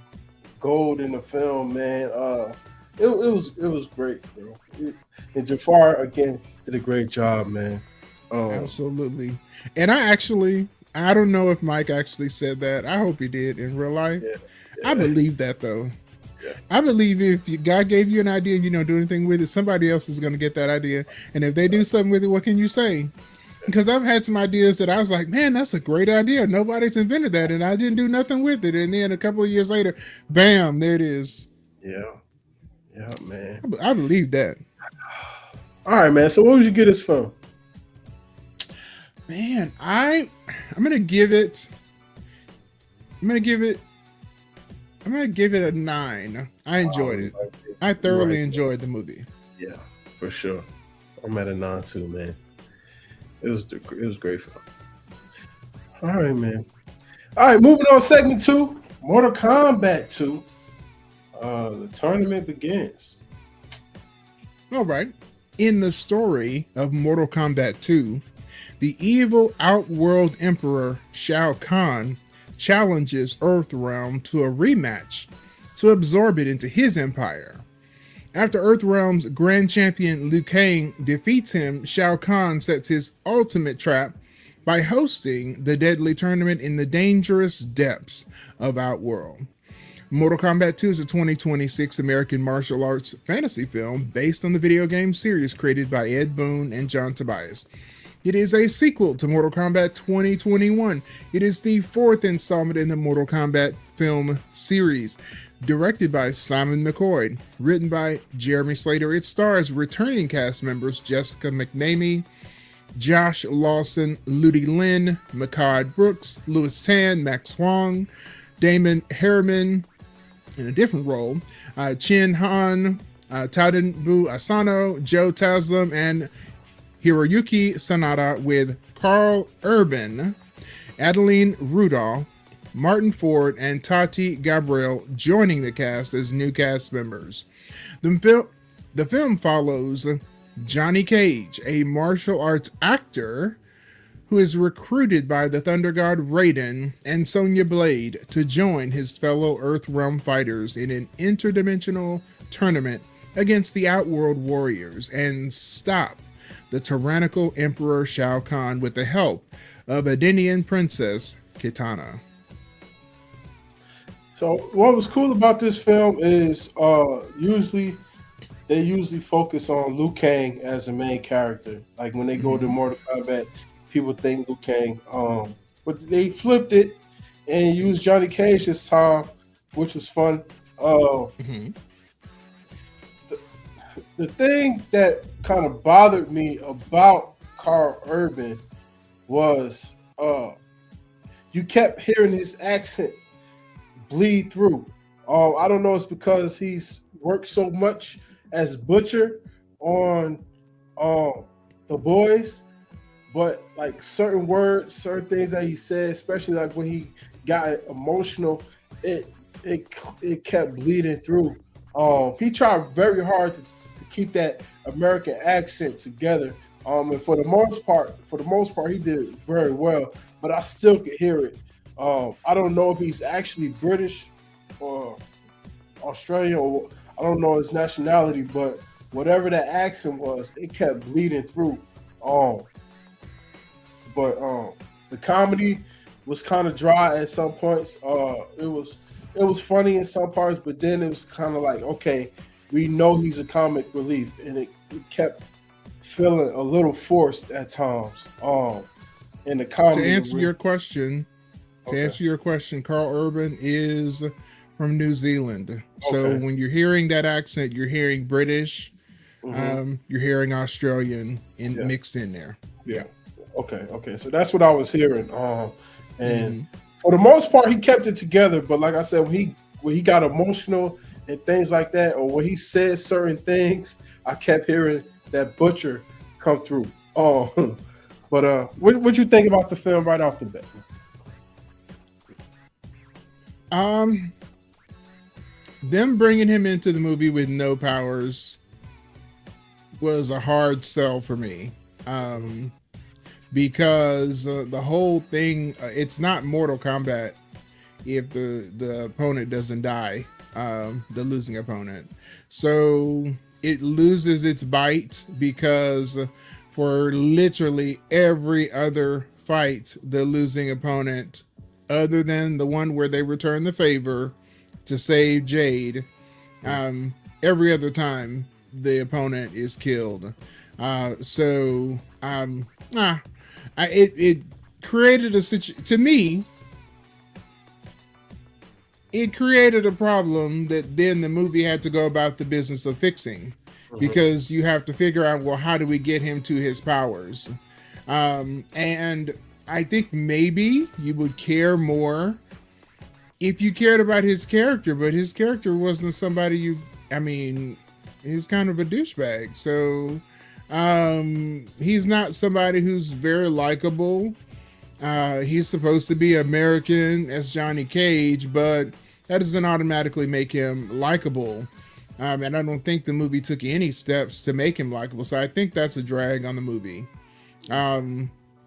A: gold in the film, man. It was great, bro. And Jaafar again did a great job, man.
J: Absolutely. And I don't know if Mike actually said that. I hope he did in real life. I believe that, though. I believe if God gave you an idea and you don't do anything with it, somebody else is going to get that idea. And if they do something with it, what can you say? Because I've had some ideas that I was like, man, that's a great idea. Nobody's invented that. And I didn't do nothing with it. And then a couple of years later, bam, there it is.
A: Yeah, man.
J: I believe that.
A: All right, man. So what would you get this film?
J: Man, I'm gonna give it I'm gonna give it a 9. I enjoyed it. I thoroughly enjoyed the movie.
A: Yeah, for sure. I'm at a 9 too, man. It was great fun. All right, man. All right, moving on. Segment 2, Mortal Kombat 2. The tournament begins.
J: All right. In the story of Mortal Kombat 2, the evil Outworld Emperor Shao Kahn challenges Earthrealm to a rematch to absorb it into his empire. After Earthrealm's Grand Champion Liu Kang defeats him, Shao Kahn sets his ultimate trap by hosting the deadly tournament in the dangerous depths of Outworld. Mortal Kombat 2 is a 2026 American martial arts fantasy film based on the video game series created by Ed Boon and John Tobias. It is a sequel to Mortal Kombat 2021. It is the 4th installment in the Mortal Kombat film series. Directed by Simon McCoy, written by Jeremy Slater, it stars returning cast members Jessica McNamee, Josh Lawson, Ludi Lin, Makad Brooks, Louis Tan, Max Huang, Damon Harriman in a different role, Chin Han, Tadinbu Asano, Joe Taslim, and Hiroyuki Sanada, with Karl Urban, Adeline Rudolph, Martin Ford, and Tati Gabriel joining the cast as new cast members. The film follows Johnny Cage, a martial arts actor who is recruited by the Thunder God Raiden and Sonya Blade to join his fellow Earthrealm fighters in an interdimensional tournament against the Outworld Warriors and stop the tyrannical Emperor Shao Kahn with the help of Edenian Princess Kitana.
A: So what was cool about this film is they usually focus on Liu Kang as a main character. Like when they go to Mortal Kombat, people think Liu Kang. But they flipped it and used Johnny Cage this time, which was fun. The thing that kind of bothered me about Karl Urban was you kept hearing his accent bleed through. I don't know, it's because he's worked so much as Butcher on The Boys, but like certain words, certain things that he said, especially like when he got emotional, it kept bleeding through. He tried very hard to keep that American accent together. And for the most part, he did it very well, but I still could hear it. I don't know if he's actually British or Australian, or I don't know his nationality, but whatever that accent was, it kept bleeding through. But the comedy was kind of dry at some points. It was funny in some parts, but then it was kind of like, okay, we know he's a comic relief, and it kept feeling a little forced at times. In the comedy.
J: To answer your question, Karl Urban is from New Zealand. So when you're hearing that accent, you're hearing British, you're hearing Australian mixed in there.
A: Yeah. Okay. So that's what I was hearing. And for the most part, he kept it together. But like I said, when he got emotional and things like that, or when he said certain things, I kept hearing that Butcher come through. But what you think about the film right off the bat?
J: Them bringing him into the movie with no powers was a hard sell for me. Because the whole thing, it's not Mortal Kombat if the opponent doesn't die, the losing opponent. So it loses its bite because for literally every other fight, the losing opponent, other than the one where they return the favor to save Jade, every other time the opponent is killed. It created a situation, to me, it created a problem that then the movie had to go about the business of fixing, because you have to figure out, well, how do we get him to his powers? And I think maybe you would care more if you cared about his character, but his character wasn't somebody he's kind of a douchebag. So he's not somebody who's very likable. He's supposed to be American as Johnny Cage, but that doesn't automatically make him likable. And I don't think the movie took any steps to make him likable. So I think that's a drag on the movie.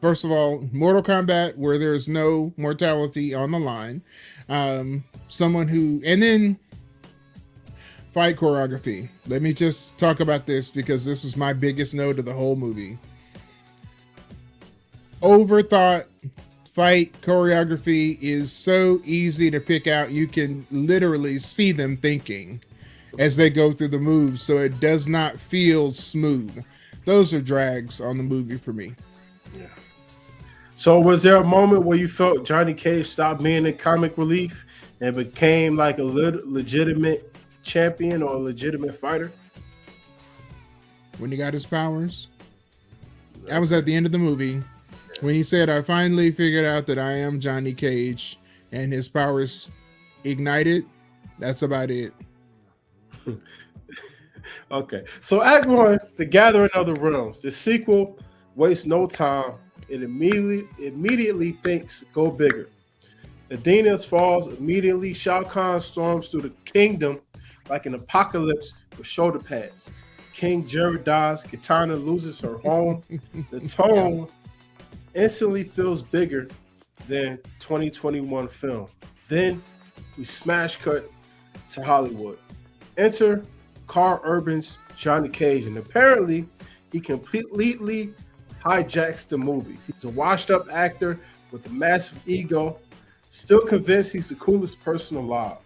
J: First of all, Mortal Kombat, where there's no mortality on the line. And then fight choreography. Let me just talk about this because this was my biggest note of the whole movie. Overthought fight choreography is so easy to pick out. You can literally see them thinking as they go through the moves, so it does not feel smooth. Those are drags on the movie for me.
A: Yeah. So was there a moment where you felt Johnny Cage stopped being a comic relief and became like a legitimate champion or a legitimate fighter?
J: When he got his powers? That was at the end of the movie. When he said, I finally figured out that I am Johnny Cage, and his powers ignited. That's about it.
A: Okay. So Act 1, The Gathering of the Realms. The sequel wastes no time. It immediately thinks, go bigger. Athena falls immediately. Shao Kahn storms through the kingdom like an apocalypse with shoulder pads. King Jared dies. Kitana loses her home. The tone instantly feels bigger than 2021 film. Then we smash cut to Hollywood. Enter Karl Urban's Johnny Cage, and apparently he completely hijacks the movie. He's a washed-up actor with a massive ego, still convinced he's the coolest person alive,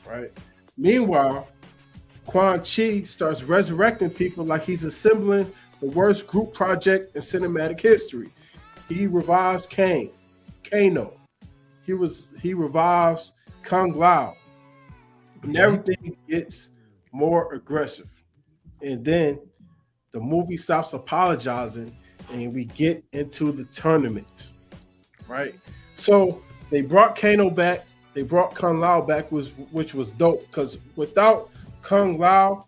A: right? Meanwhile, Quan Chi starts resurrecting people like he's assembling the worst group project in cinematic history. He revives Kano. He revives Kung Lao. And everything gets more aggressive. And then the movie stops apologizing and we get into the tournament, right? So they brought Kano back. They brought Kung Lao back, which was dope because without Kung Lao,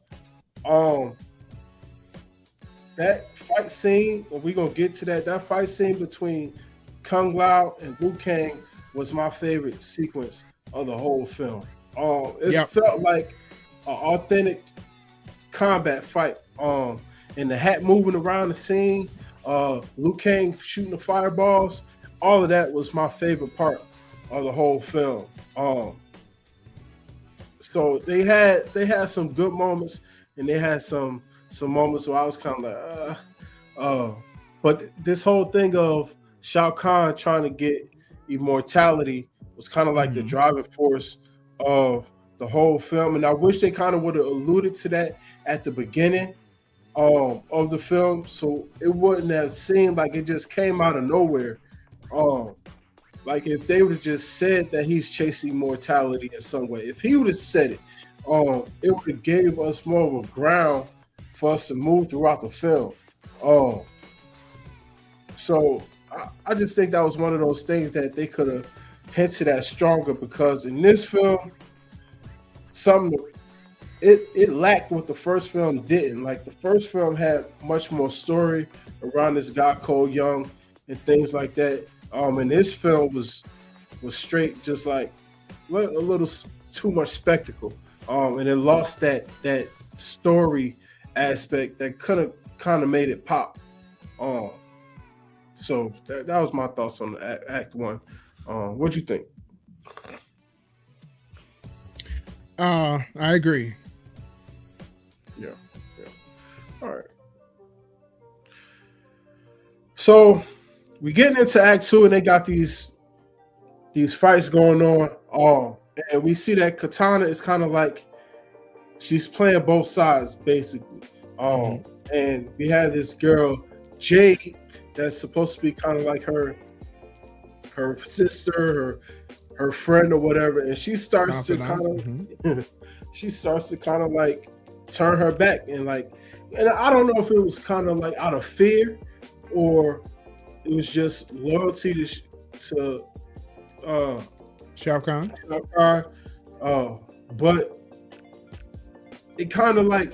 A: that fight scene, and we're going to get to that fight scene between Kung Lao and Liu Kang was my favorite sequence of the whole film. It felt like an authentic combat fight. And the hat moving around the scene, Liu Kang shooting the fireballs, all of that was my favorite part of the whole film. So they had some good moments, and they had some moments where I was kind of like, but this whole thing of Shao Kahn trying to get immortality was kind of like the driving force of the whole film, and I wish they kind of would have alluded to that at the beginning of the film, so it wouldn't have seemed like it just came out of nowhere. Like if they would have just said that he's chasing mortality in some way, if he would have said it, it would have gave us more of a ground for us to move throughout the film. So I just think that was one of those things that they could have hinted at stronger, because in this film, it lacked what the first film didn't. Like the first film had much more story around this guy Cole Young and things like that. And this film was straight just like a little too much spectacle. And it lost that story aspect that could have kind of made it pop. So that was my thoughts on Act 1. What'd you think?
J: I agree.
A: Yeah. All right. So we getting into Act 2, and they got these fights going on. And we see that Kitana is kind of like she's playing both sides basically. And we have this girl Jade that's supposed to be kind of like her sister, her friend or whatever, and she starts to kind of like turn her back, and I don't know if it was kind of like out of fear or it was just loyalty to
J: Shao Kahn.
A: But it kind of like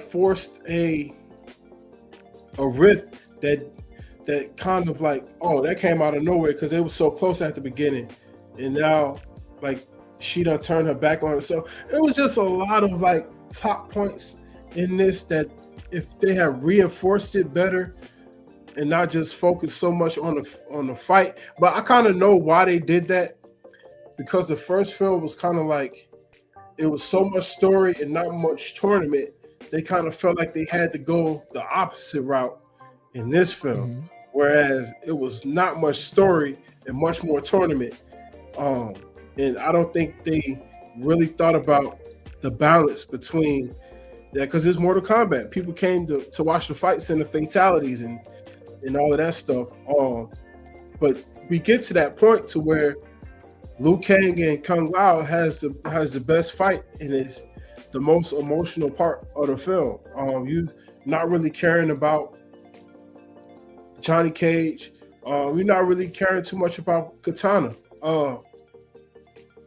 A: forced a rift that kind of like, oh, that came out of nowhere because it was so close at the beginning, and now like she done turned her back on it. So it was just a lot of like plot points in this that if they had reinforced it better and not just focus so much on the fight. But I kind of know why they did that, because the first film was kind of like, it was so much story and not much tournament. They kind of felt like they had to go the opposite route in this film, whereas it was not much story and much more tournament. And I don't think they really thought about the balance between that, because it's Mortal Kombat. People came to watch the fights and the fatalities and all of that stuff. But we get to that point to where Liu Kang and Kung Lao has the best fight, and it's the most emotional part of the film. You not really caring about Johnny Cage. You're not really caring too much about Kitana.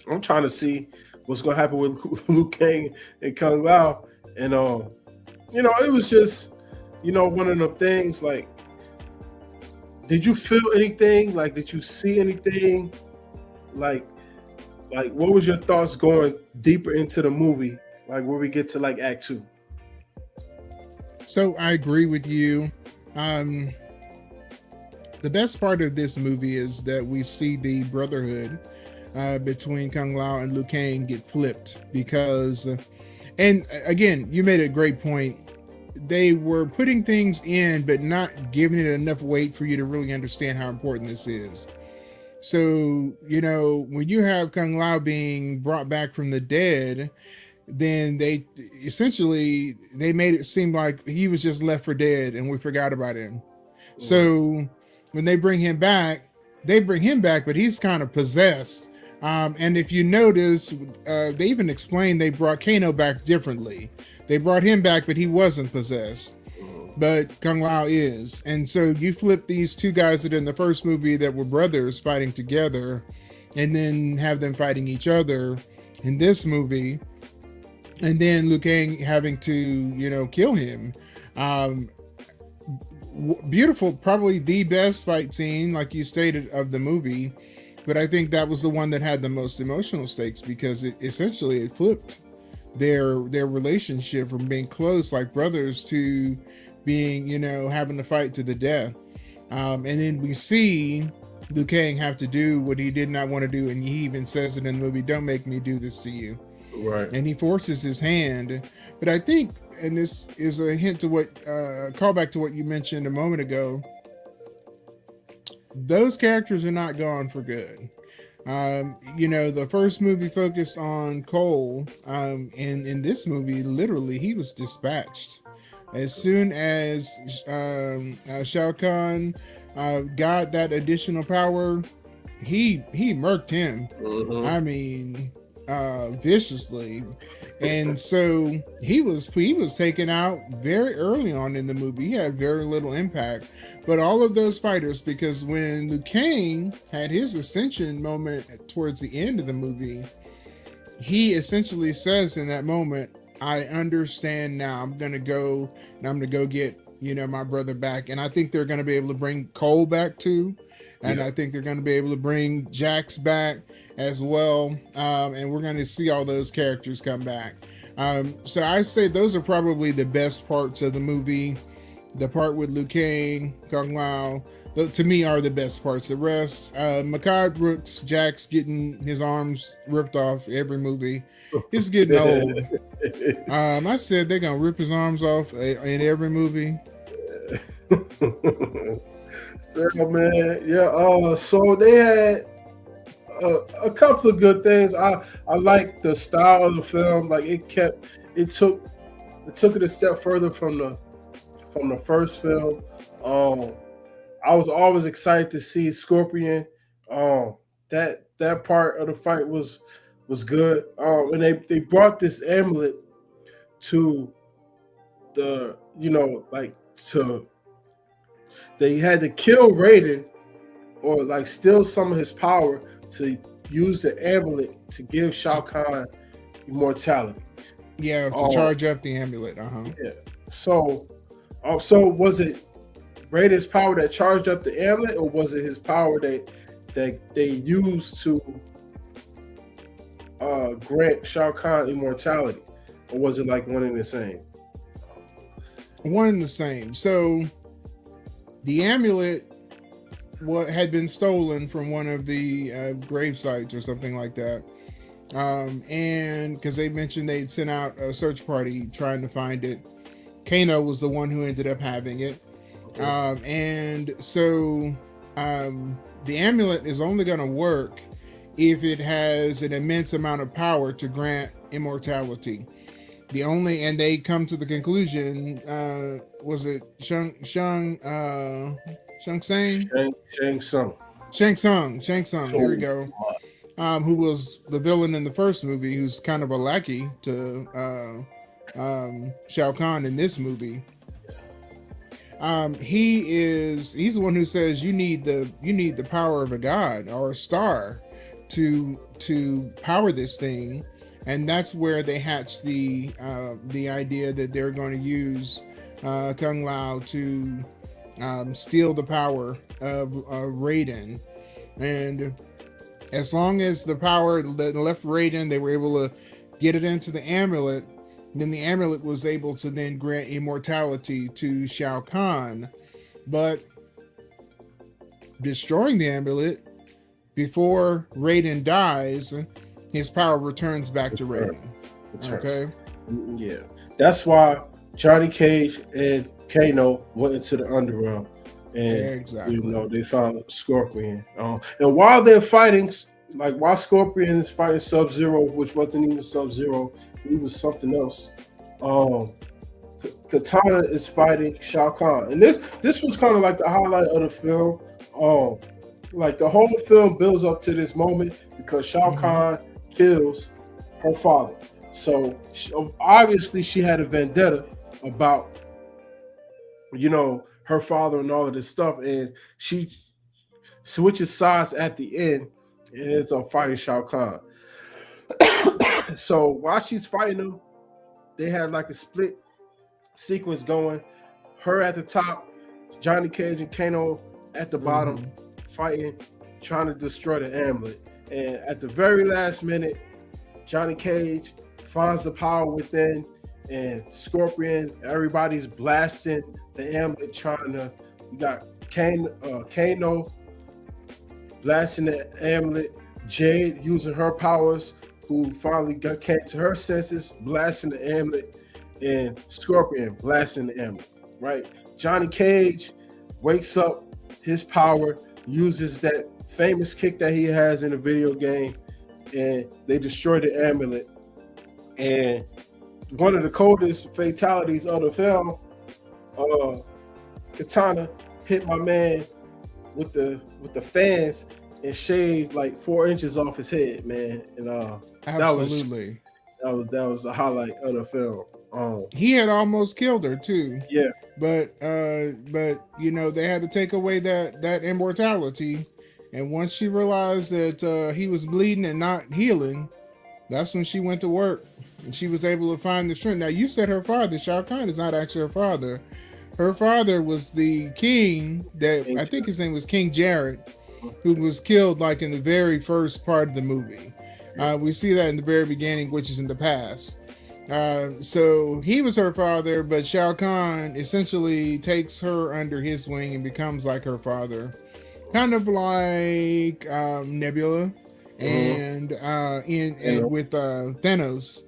A: I'm trying to see what's gonna happen with Liu Kang and Kung Lao, and it was just one of the things. Like, did you feel anything? Like, did you see anything? Like what was your thoughts going deeper into the movie, like where we get to like Act 2?
J: So I agree with you. The best part of this movie is that we see the brotherhood between Kung Lao and Liu Kang get flipped, because, and again, you made a great point. They were putting things in, but not giving it enough weight for you to really understand how important this is. So, when you have Kung Lao being brought back from the dead, then they made it seem like he was just left for dead and we forgot about him. So when they bring him back, but he's kind of possessed. And if you notice, they even explained they brought Kano back differently. They brought him back, but he wasn't possessed. But Kung Lao is. And so you flip these two guys that in the first movie that were brothers fighting together, and then have them fighting each other in this movie. And then Liu Kang having to, kill him. Beautiful, probably the best fight scene, like you stated, of the movie. But I think that was the one that had the most emotional stakes, because it flipped their relationship from being close like brothers to being, having to fight to the death. And then we see Liu Kang have to do what he did not want to do, and he even says it in the movie, "Don't make me do this to you."
A: Right.
J: And he forces his hand. But I think, and this is a hint to what, callback to what you mentioned a moment ago, those characters are not gone for good. The first movie focused on Cole, and in this movie, literally, he was dispatched. As soon as Shao Kahn got that additional power, he murked him. I mean, viciously. And so he was taken out very early on in the movie. He had very little impact. But all of those fighters, because when Liu Kang had his ascension moment towards the end of the movie, he essentially says in that moment, "I understand now. I'm gonna go get my brother back." And I think they're gonna be able to bring Cole back too, and I think they're gonna be able to bring Jax back as well. And we're gonna see all those characters come back. So I say those are probably the best parts of the movie. The part with Liu Kang, Kung Lao, to me, are the best parts. The rest, Makaad Brooks, Jax getting his arms ripped off every movie, it's getting old. I said they're gonna rip his arms off in every movie.
A: So, man, so they had a couple of good things. I like the style of the film. Like, it took it a step further from the first film. I was always excited to see Scorpion. That part of the fight was good. And they brought this amulet to the, they had to kill Raiden or like steal some of his power to use the amulet to give Shao Kahn immortality.
J: Yeah, to charge up the amulet.
A: Yeah. So was it Raiden's power that charged up the amulet, or was it his power that they used to grant Shao Kahn immortality, or was it like one and the same?
J: One and the same. So the amulet had been stolen from one of the grave sites or something like that. And because they mentioned they'd sent out a search party trying to find it. Kano was the one who ended up having it. And so the amulet is only going to work if it has an immense amount of power to grant immortality. And they come to the conclusion, was it Shang Tsung?
A: Shang Tsung.
J: There we go. Who was the villain in the first movie, who's kind of a lackey to Shao Kahn in this movie. He's the one who says you need the power of a god or a star to power this thing, and that's where they hatch the idea that they're going to use Kung Lao to steal the power of Raiden. And as long as the power that left Raiden, they were able to get it into the amulet, then the amulet was able to then grant immortality to Shao Kahn. But destroying the amulet before Raiden dies, his power returns back to Raiden. Okay?
A: Yeah. That's why Johnny Cage and Kano went into the underworld. And
J: exactly.
A: They found Scorpion. And while they're fighting, like while Scorpion is fighting Sub-Zero, which wasn't even Sub-Zero, he was something else. Kitana is fighting Shao Kahn. And this was kind of like the highlight of the film. Like the whole film builds up to this moment because Shao Kahn kills her father. So obviously she had a vendetta about, her father and all of this stuff, and she switches sides at the end and ends up fighting Shao Kahn. So while she's fighting him, they had like a split sequence going. Her at the top, Johnny Cage and Kano at the bottom, fighting, trying to destroy the amulet. And at the very last minute, Johnny Cage finds the power within, and Scorpion, everybody's blasting the amulet, you got Kano blasting the amulet, Jade using her powers, who finally came to her senses, blasting the amulet, and Scorpion blasting the amulet, right? Johnny Cage wakes up, his power, uses that famous kick that he has in a video game, and they destroy the amulet. And one of the coldest fatalities of the film, Kitana hit my man with the fans and shaved like 4 inches off his head, man. And
J: absolutely,
A: that was the highlight of the film.
J: He had almost killed her too.
A: Yeah,
J: but they had to take away that immortality, and once she realized that he was bleeding and not healing, that's when she went to work. And she was able to find the strength. Now, you said her father, Shao Kahn, is not actually her father. Her father was the king that, I think his name was King Jared, who was killed like in the very first part of the movie. We see that in the very beginning, which is in the past. So he was her father, but Shao Kahn essentially takes her under his wing and becomes like her father. Kind of like Nebula and with Thanos.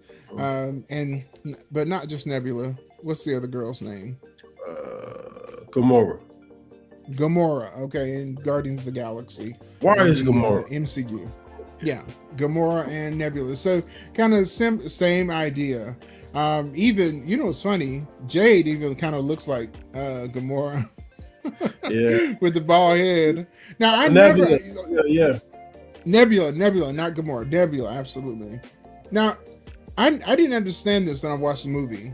J: But not just Nebula. What's the other girl's name?
A: Gamora.
J: Okay, in Guardians of the Galaxy.
A: Why is Gamora?
J: MCU. Yeah, Gamora and Nebula. So kind of same idea. Even, it's funny, Jade even kind of looks like Gamora.
A: Yeah.
J: With the bald head. Now
A: Nebula,
J: not Gamora. Nebula, absolutely. Now, I didn't understand this when I watched the movie.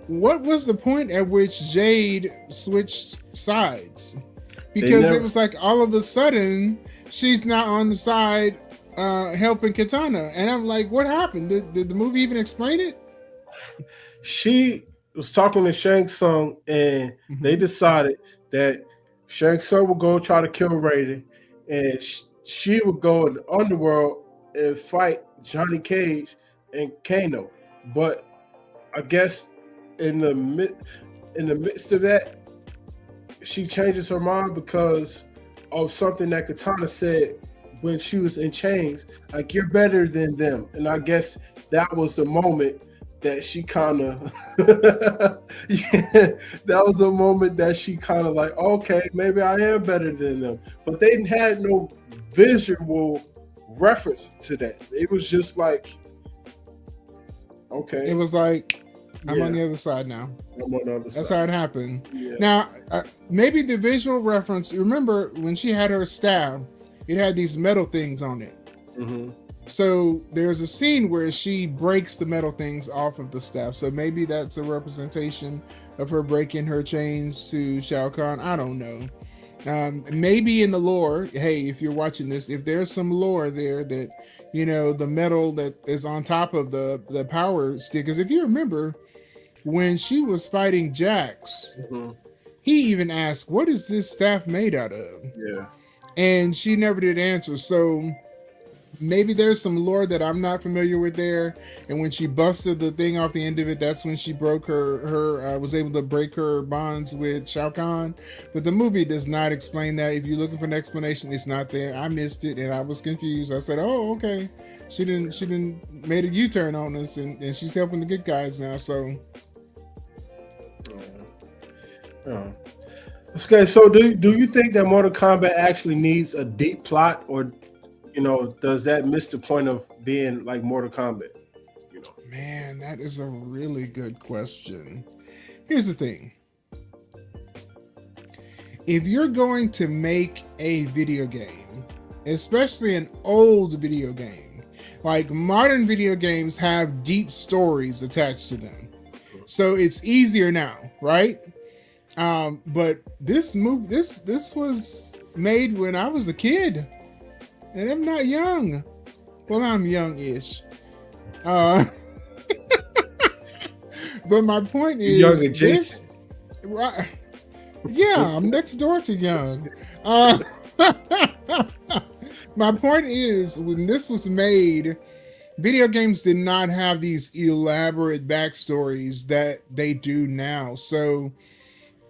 J: What was the point at which Jade switched sides? because it was like all of a sudden she's not on the side helping Kitana, and I'm like, what happened? Did the movie even explain it?
A: She was talking to Shang Tsung, and they decided that Shang Tsung would go try to kill Raiden, and she would go in the underworld and fight Johnny Cage and Kano. But I guess in the midst of that, she changes her mind because of something that Kitana said when she was in chains, like, you're better than them. And I guess that was the moment that she kind of that was the moment that she kind of like, okay, maybe I am better than them. But they had no visual reference to that. It was just like, okay.
J: It was like, I'm on the other side now.
A: I'm on the other side.
J: That's how it happened.
A: Yeah.
J: Now, maybe the visual reference, remember when she had her staff, it had these metal things on it. So there's a scene where she breaks the metal things off of the staff. So maybe that's a representation of her breaking her chains to Shao Kahn. I don't know. Maybe in the lore, hey, if you're watching this, if there's some lore there that, you know, the metal that is on top of the power stick, because if you remember when she was fighting Jax, he even asked, what is this staff made out of?
A: Yeah. And
J: she never did answer. So maybe there's some lore that I'm not familiar with there. And when she busted the thing off the end of it, that's when she broke her was able to break her bonds with Shao Kahn. But the movie does not explain that. If you're looking for an explanation, it's not there. I missed it and I was confused. I said, oh, okay. She didn't made a U-turn on us, and she's helping the good guys now. So
A: okay, so do you think that Mortal Kombat actually needs a deep plot, or, you know, does that miss the point of being like Mortal Kombat? You know,
J: man, that is a really good question. Here's the thing. If you're going to make a video game, especially an old video game, like modern video games have deep stories attached to them. So it's easier now, right? But this was made when I was a kid, and I'm not young. Well, I'm young-ish. But my point is,
A: young adjacent.
J: Right? Yeah, I'm next door to young. My point is, when this was made, video games did not have these elaborate backstories that they do now. So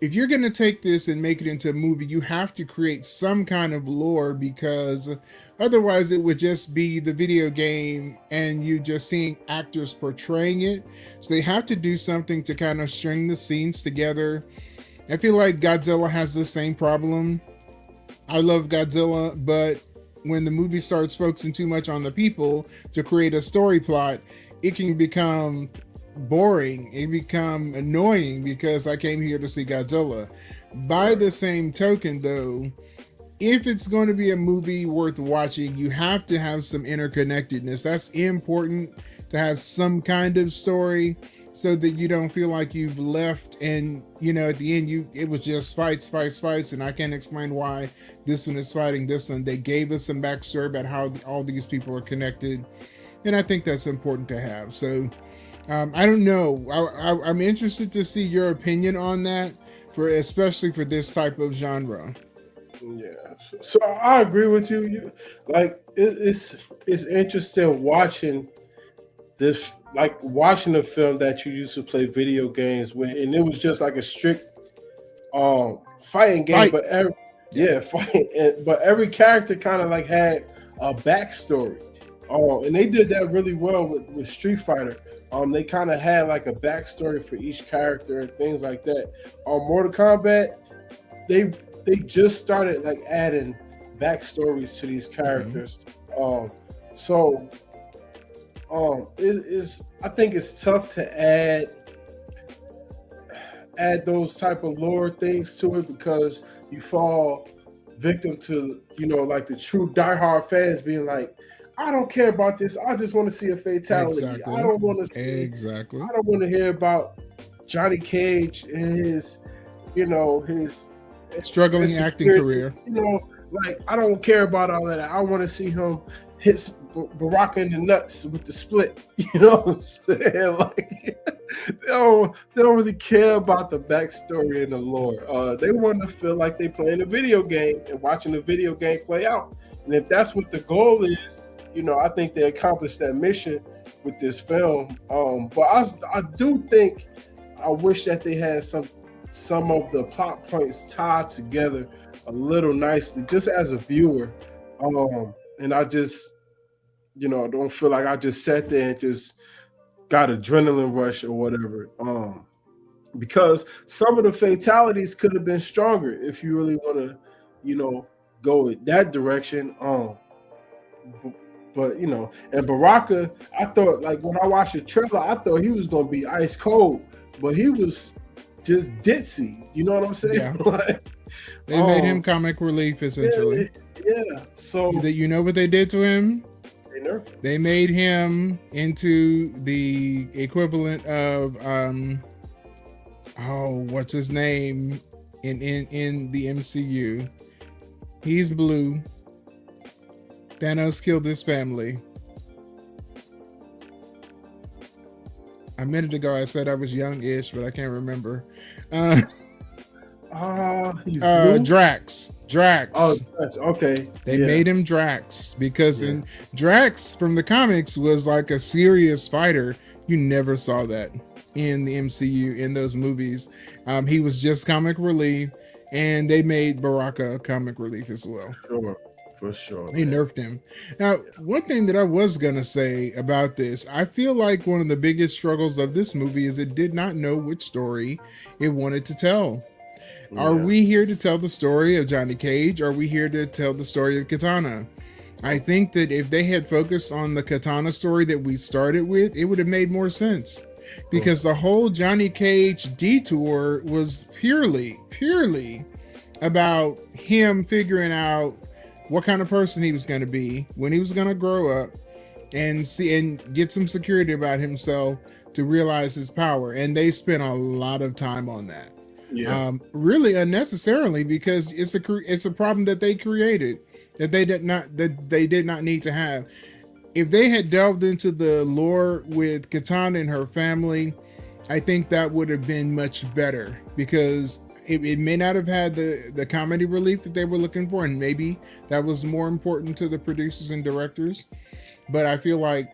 J: if you're going to take this and make it into a movie, you have to create some kind of lore, because otherwise it would just be the video game and you just seeing actors portraying it. So they have to do something to kind of string the scenes together. I feel like Godzilla has the same problem. I love Godzilla, but when the movie starts focusing too much on the people to create a story plot, it can become boring. It become annoying because I came here to see Godzilla. By the same token, though, if it's going to be a movie worth watching, you have to have some interconnectedness. That's important, to have some kind of story, so that you don't feel like you've left and, you know, at the end it was just fights, and I can't explain why this one is fighting this one. They gave us some backstory about how all these people are connected, and I think that's important to have. So I don't know. I'm interested to see your opinion on that, especially for this type of genre.
A: Yeah, so I agree with you. Like, it's interesting watching this, like watching a film that you used to play video games with, and it was just like a strict fighting game. But every character kind of like had a backstory. And they did that really well with Street Fighter. They kind of had like a backstory for each character and things like that. Mortal Kombat, they just started like adding backstories to these characters. I think it's tough to add those type of lore things to it, because you fall victim to, you know, like the true diehard fans being like, I don't care about this. I just want to see a fatality.
J: Exactly.
A: I don't want to see.
J: Exactly.
A: I don't want to hear about Johnny Cage and his
J: struggling acting career.
A: You know, like I don't care about all of that. I want to see him hit Baraka in the nuts with the split. You know what I'm saying? Like they don't really care about the backstory and the lore. They want to feel like they playing a video game and watching the video game play out. And if that's what the goal is, you know, I think they accomplished that mission with this film. But I do think I wish that they had some of the plot points tied together a little nicely, just as a viewer. And I just, you know, don't feel like I just sat there and just got adrenaline rush or whatever. Because some of the fatalities could have been stronger if you really want to, you know, go with that direction. But you know, and Baraka, I thought, like when I watched the trailer, I thought he was gonna be ice cold, but he was just ditzy. You know what I'm saying?
J: Yeah.
A: Like,
J: they made him comic relief essentially.
A: Yeah. So
J: you know what they did to him? They made him into the equivalent of what's his name in the MCU? He's blue. Thanos killed his family. A minute ago I said I was young-ish, but I can't remember. Drax.
A: Oh, Drax. Okay.
J: They made him Drax because in Drax from the comics was like a serious fighter. You never saw that in the MCU in those movies. He was just comic relief, and they made Baraka comic relief as well.
A: Sure. For sure.
J: They nerfed him. Now, one thing that I was going to say about this, I feel like one of the biggest struggles of this movie is it did not know which story it wanted to tell. Yeah. Are we here to tell the story of Johnny Cage? Or are we here to tell the story of Kitana? I think that if they had focused on the Kitana story that we started with, it would have made more sense. Because the whole Johnny Cage detour was purely about him figuring out what kind of person he was going to be, when he was going to grow up, and see and get some security about himself to realize his power. And they spent a lot of time on that. Yeah. Really unnecessarily, because it's a problem that they created that they did not need to have. If they had delved into the lore with Kitana and her family, I think that would have been much better, because it may not have had the comedy relief that they were looking for, and maybe that was more important to the producers and directors. But I feel like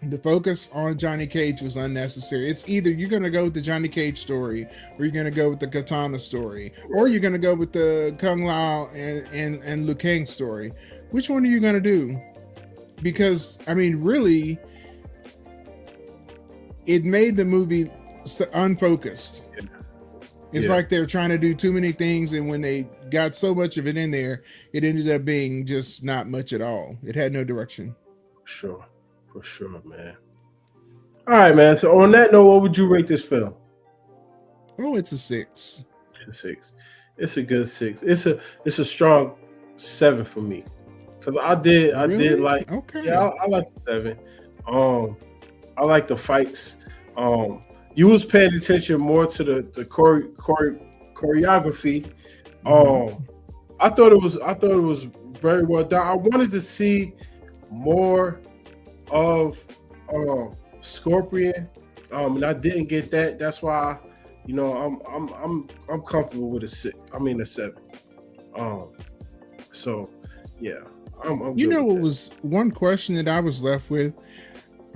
J: the focus on Johnny Cage was unnecessary. It's either you're going to go with the Johnny Cage story, or you're going to go with the Kitana story, or you're going to go with the Kung Lao and Liu Kang story. Which one are you going to do? Because, I mean, really, it made the movie unfocused. It's like they're trying to do too many things, and when they got so much of it in there, it ended up being just not much at all. It had no direction.
A: Sure. For sure, man. All right, man. So on that note, what would you rate this film?
J: Oh, it's a 6.
A: It's a 6. It's a good 6. It's a strong 7 for me. Because I did like, I like the 7. I like the fights. You was paying attention more to the choreography. I thought it was very well done. I wanted to see more of Scorpion, and I didn't get that. That's why, you know, I'm comfortable with a 6. I mean a 7. So yeah, I'm
J: you know what was one question that I was left with?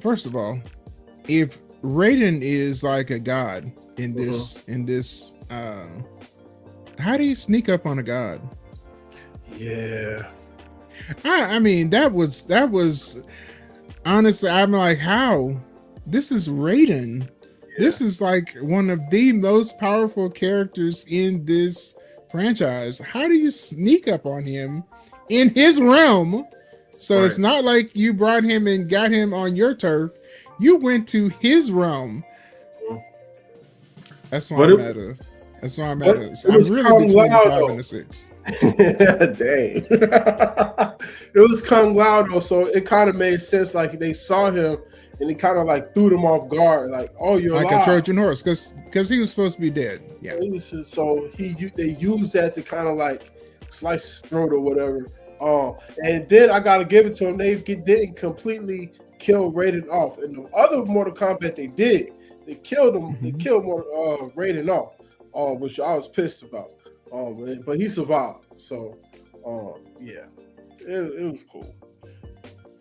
J: First of all, if Raiden is like a god in this, how do you sneak up on a god?
A: Yeah,
J: I mean that was honestly, I'm like, how? This is Raiden. Yeah. This is like one of the most powerful characters in this franchise. How do you sneak up on him in his realm? So It's not like you brought him and got him on your turf. You went to his realm. That's why I'm at a. That's why I'm at a. I'm really between a 5 and a 6.
A: Dang. It was Kung Lao though, so it kind of made sense. Like they saw him and he kind of like threw them off guard, like, "Oh, you're
J: like
A: alive."
J: a Trojan horse, because he was supposed to be dead. Yeah.
A: They used that to kind of like slice his throat or whatever. And then I gotta give it to him. They didn't completely kill Raiden off. And the other Mortal Kombat they did, they killed him. They killed Raiden off, which I was pissed about. But he survived. So, yeah, it was cool.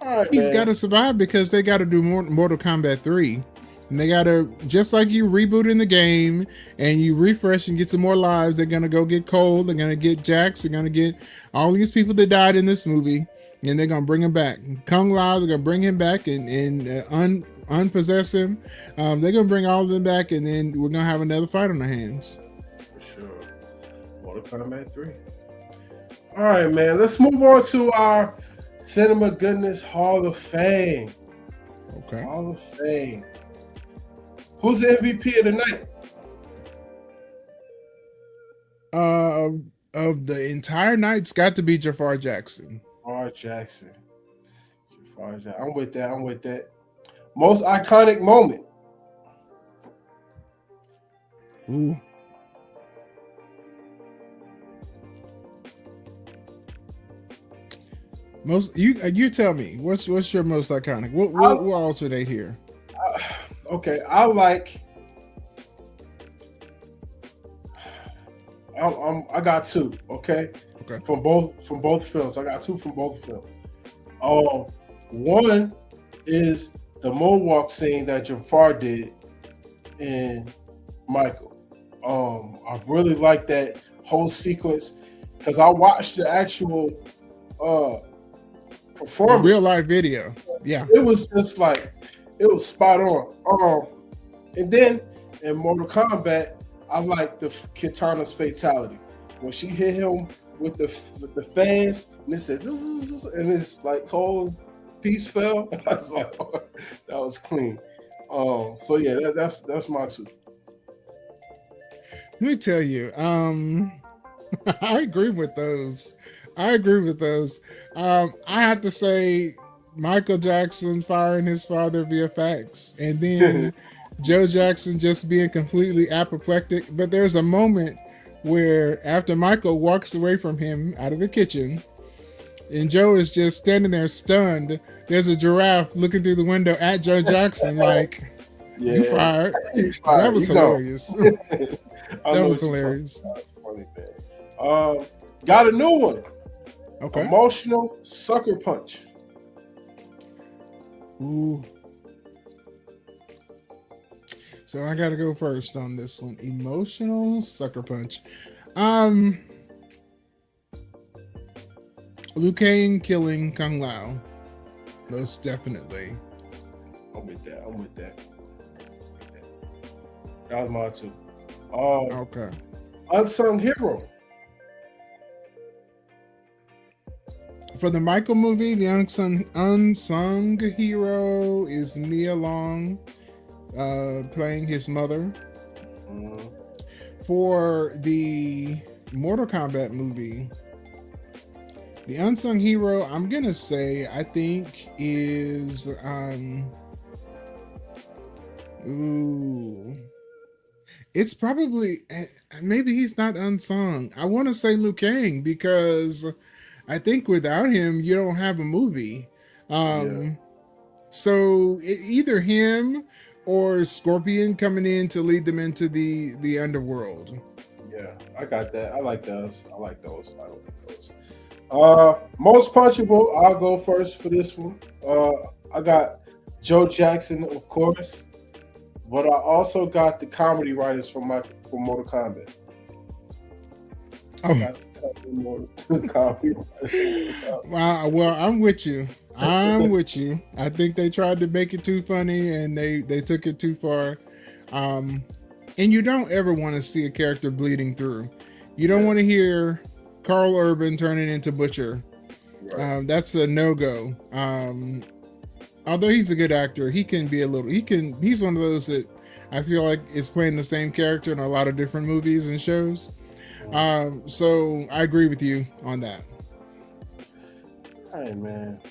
A: All right,
J: He's got to survive because they got to do Mortal Kombat 3. And they got to, just like you reboot in the game and you refresh and get some more lives, they're going to go get Cole, they're going to get Jax, they're going to get all these people that died in this movie, and they're going to bring him back. Kung Lao, they're going to bring him back and unpossess him. They're going to bring all of them back, and then we're going to have another fight on our hands.
A: For sure. Mortal Kombat 3. All right, man. Let's move on to our Cinema Goodness Hall of Fame.
J: Okay.
A: Hall of Fame. Who's the MVP of the night?
J: Of the entire night, it's got to be Jaafar Jackson.
A: Jaafar Jackson. I'm with that. Most iconic moment.
J: Ooh. You tell me what's your most iconic? We'll alternate here.
A: Okay, I got two. Okay. From both films, I got two from both films. One is the moonwalk scene that Jaafar did in Michael. I really like that whole sequence because I watched the actual performance,
J: real life video. Yeah,
A: it was just like it was spot on. And then in Mortal Kombat, I like the Kitana's fatality when she hit him with the fans and it said and it's like whole piece fell. I was like, oh, that was clean. So yeah, that's my two.
J: Let me tell you, I agree with those. I have to say Michael Jackson firing his father via fax, and then Joe Jackson just being completely apoplectic. But there's a moment where after Michael walks away from him out of the kitchen and Joe is just standing there stunned, there's a giraffe looking through the window at Joe Jackson like, yeah. You fired. That was hilarious. That was hilarious.
A: Funny, man. Got a new one.
J: Okay.
A: Emotional sucker punch.
J: Ooh. So I gotta go first on this one. Emotional sucker punch. Liu Kang killing Kung Lao. Most definitely.
A: I'm with that. That was mine too.
J: Okay.
A: Unsung hero.
J: For the Michael movie, the unsung hero is Nia Long, playing his mother. For the Mortal Kombat movie, the unsung hero, I'm gonna say, I think is it's probably, maybe he's not unsung. I want to say Liu Kang because I think without him, you don't have a movie. So either him or Scorpion coming in to lead them into the underworld.
A: Yeah, I got that. I like those. Most punchable, I'll go first for this one. I got Joe Jackson, of course, but I also got the comedy writers from Mortal Kombat.
J: Well, I'm with you. I think they tried to make it too funny and they took it too far. And you don't ever want to see a character bleeding through. You don't want to hear Karl Urban turning into Butcher. Right. That's a no-go. Although he's a good actor, he's one of those that I feel like is playing the same character in a lot of different movies and shows. So I agree with you on that.
A: All right, man.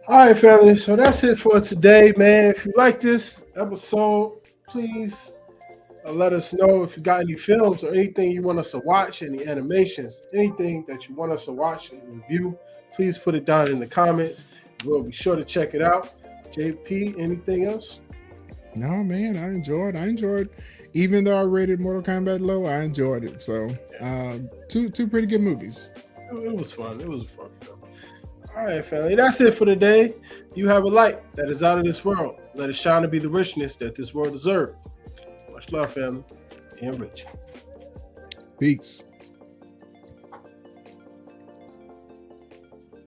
A: All right, family. So that's it for today, man. If you like this episode, please let us know if you got any films or anything you want us to watch, any animations, anything that you want us to watch and review. Please put it down in the comments. We'll be sure to check it out. JP, anything else?
J: No, man, I enjoyed. Even though I rated Mortal Kombat low, I enjoyed it. So, two pretty good movies.
A: It was fun. It was a fun film. All right, family. That's it for today. You have a light that is out of this world. Let it shine to be the richness that this world deserves. Much love, family. And rich.
J: Peace.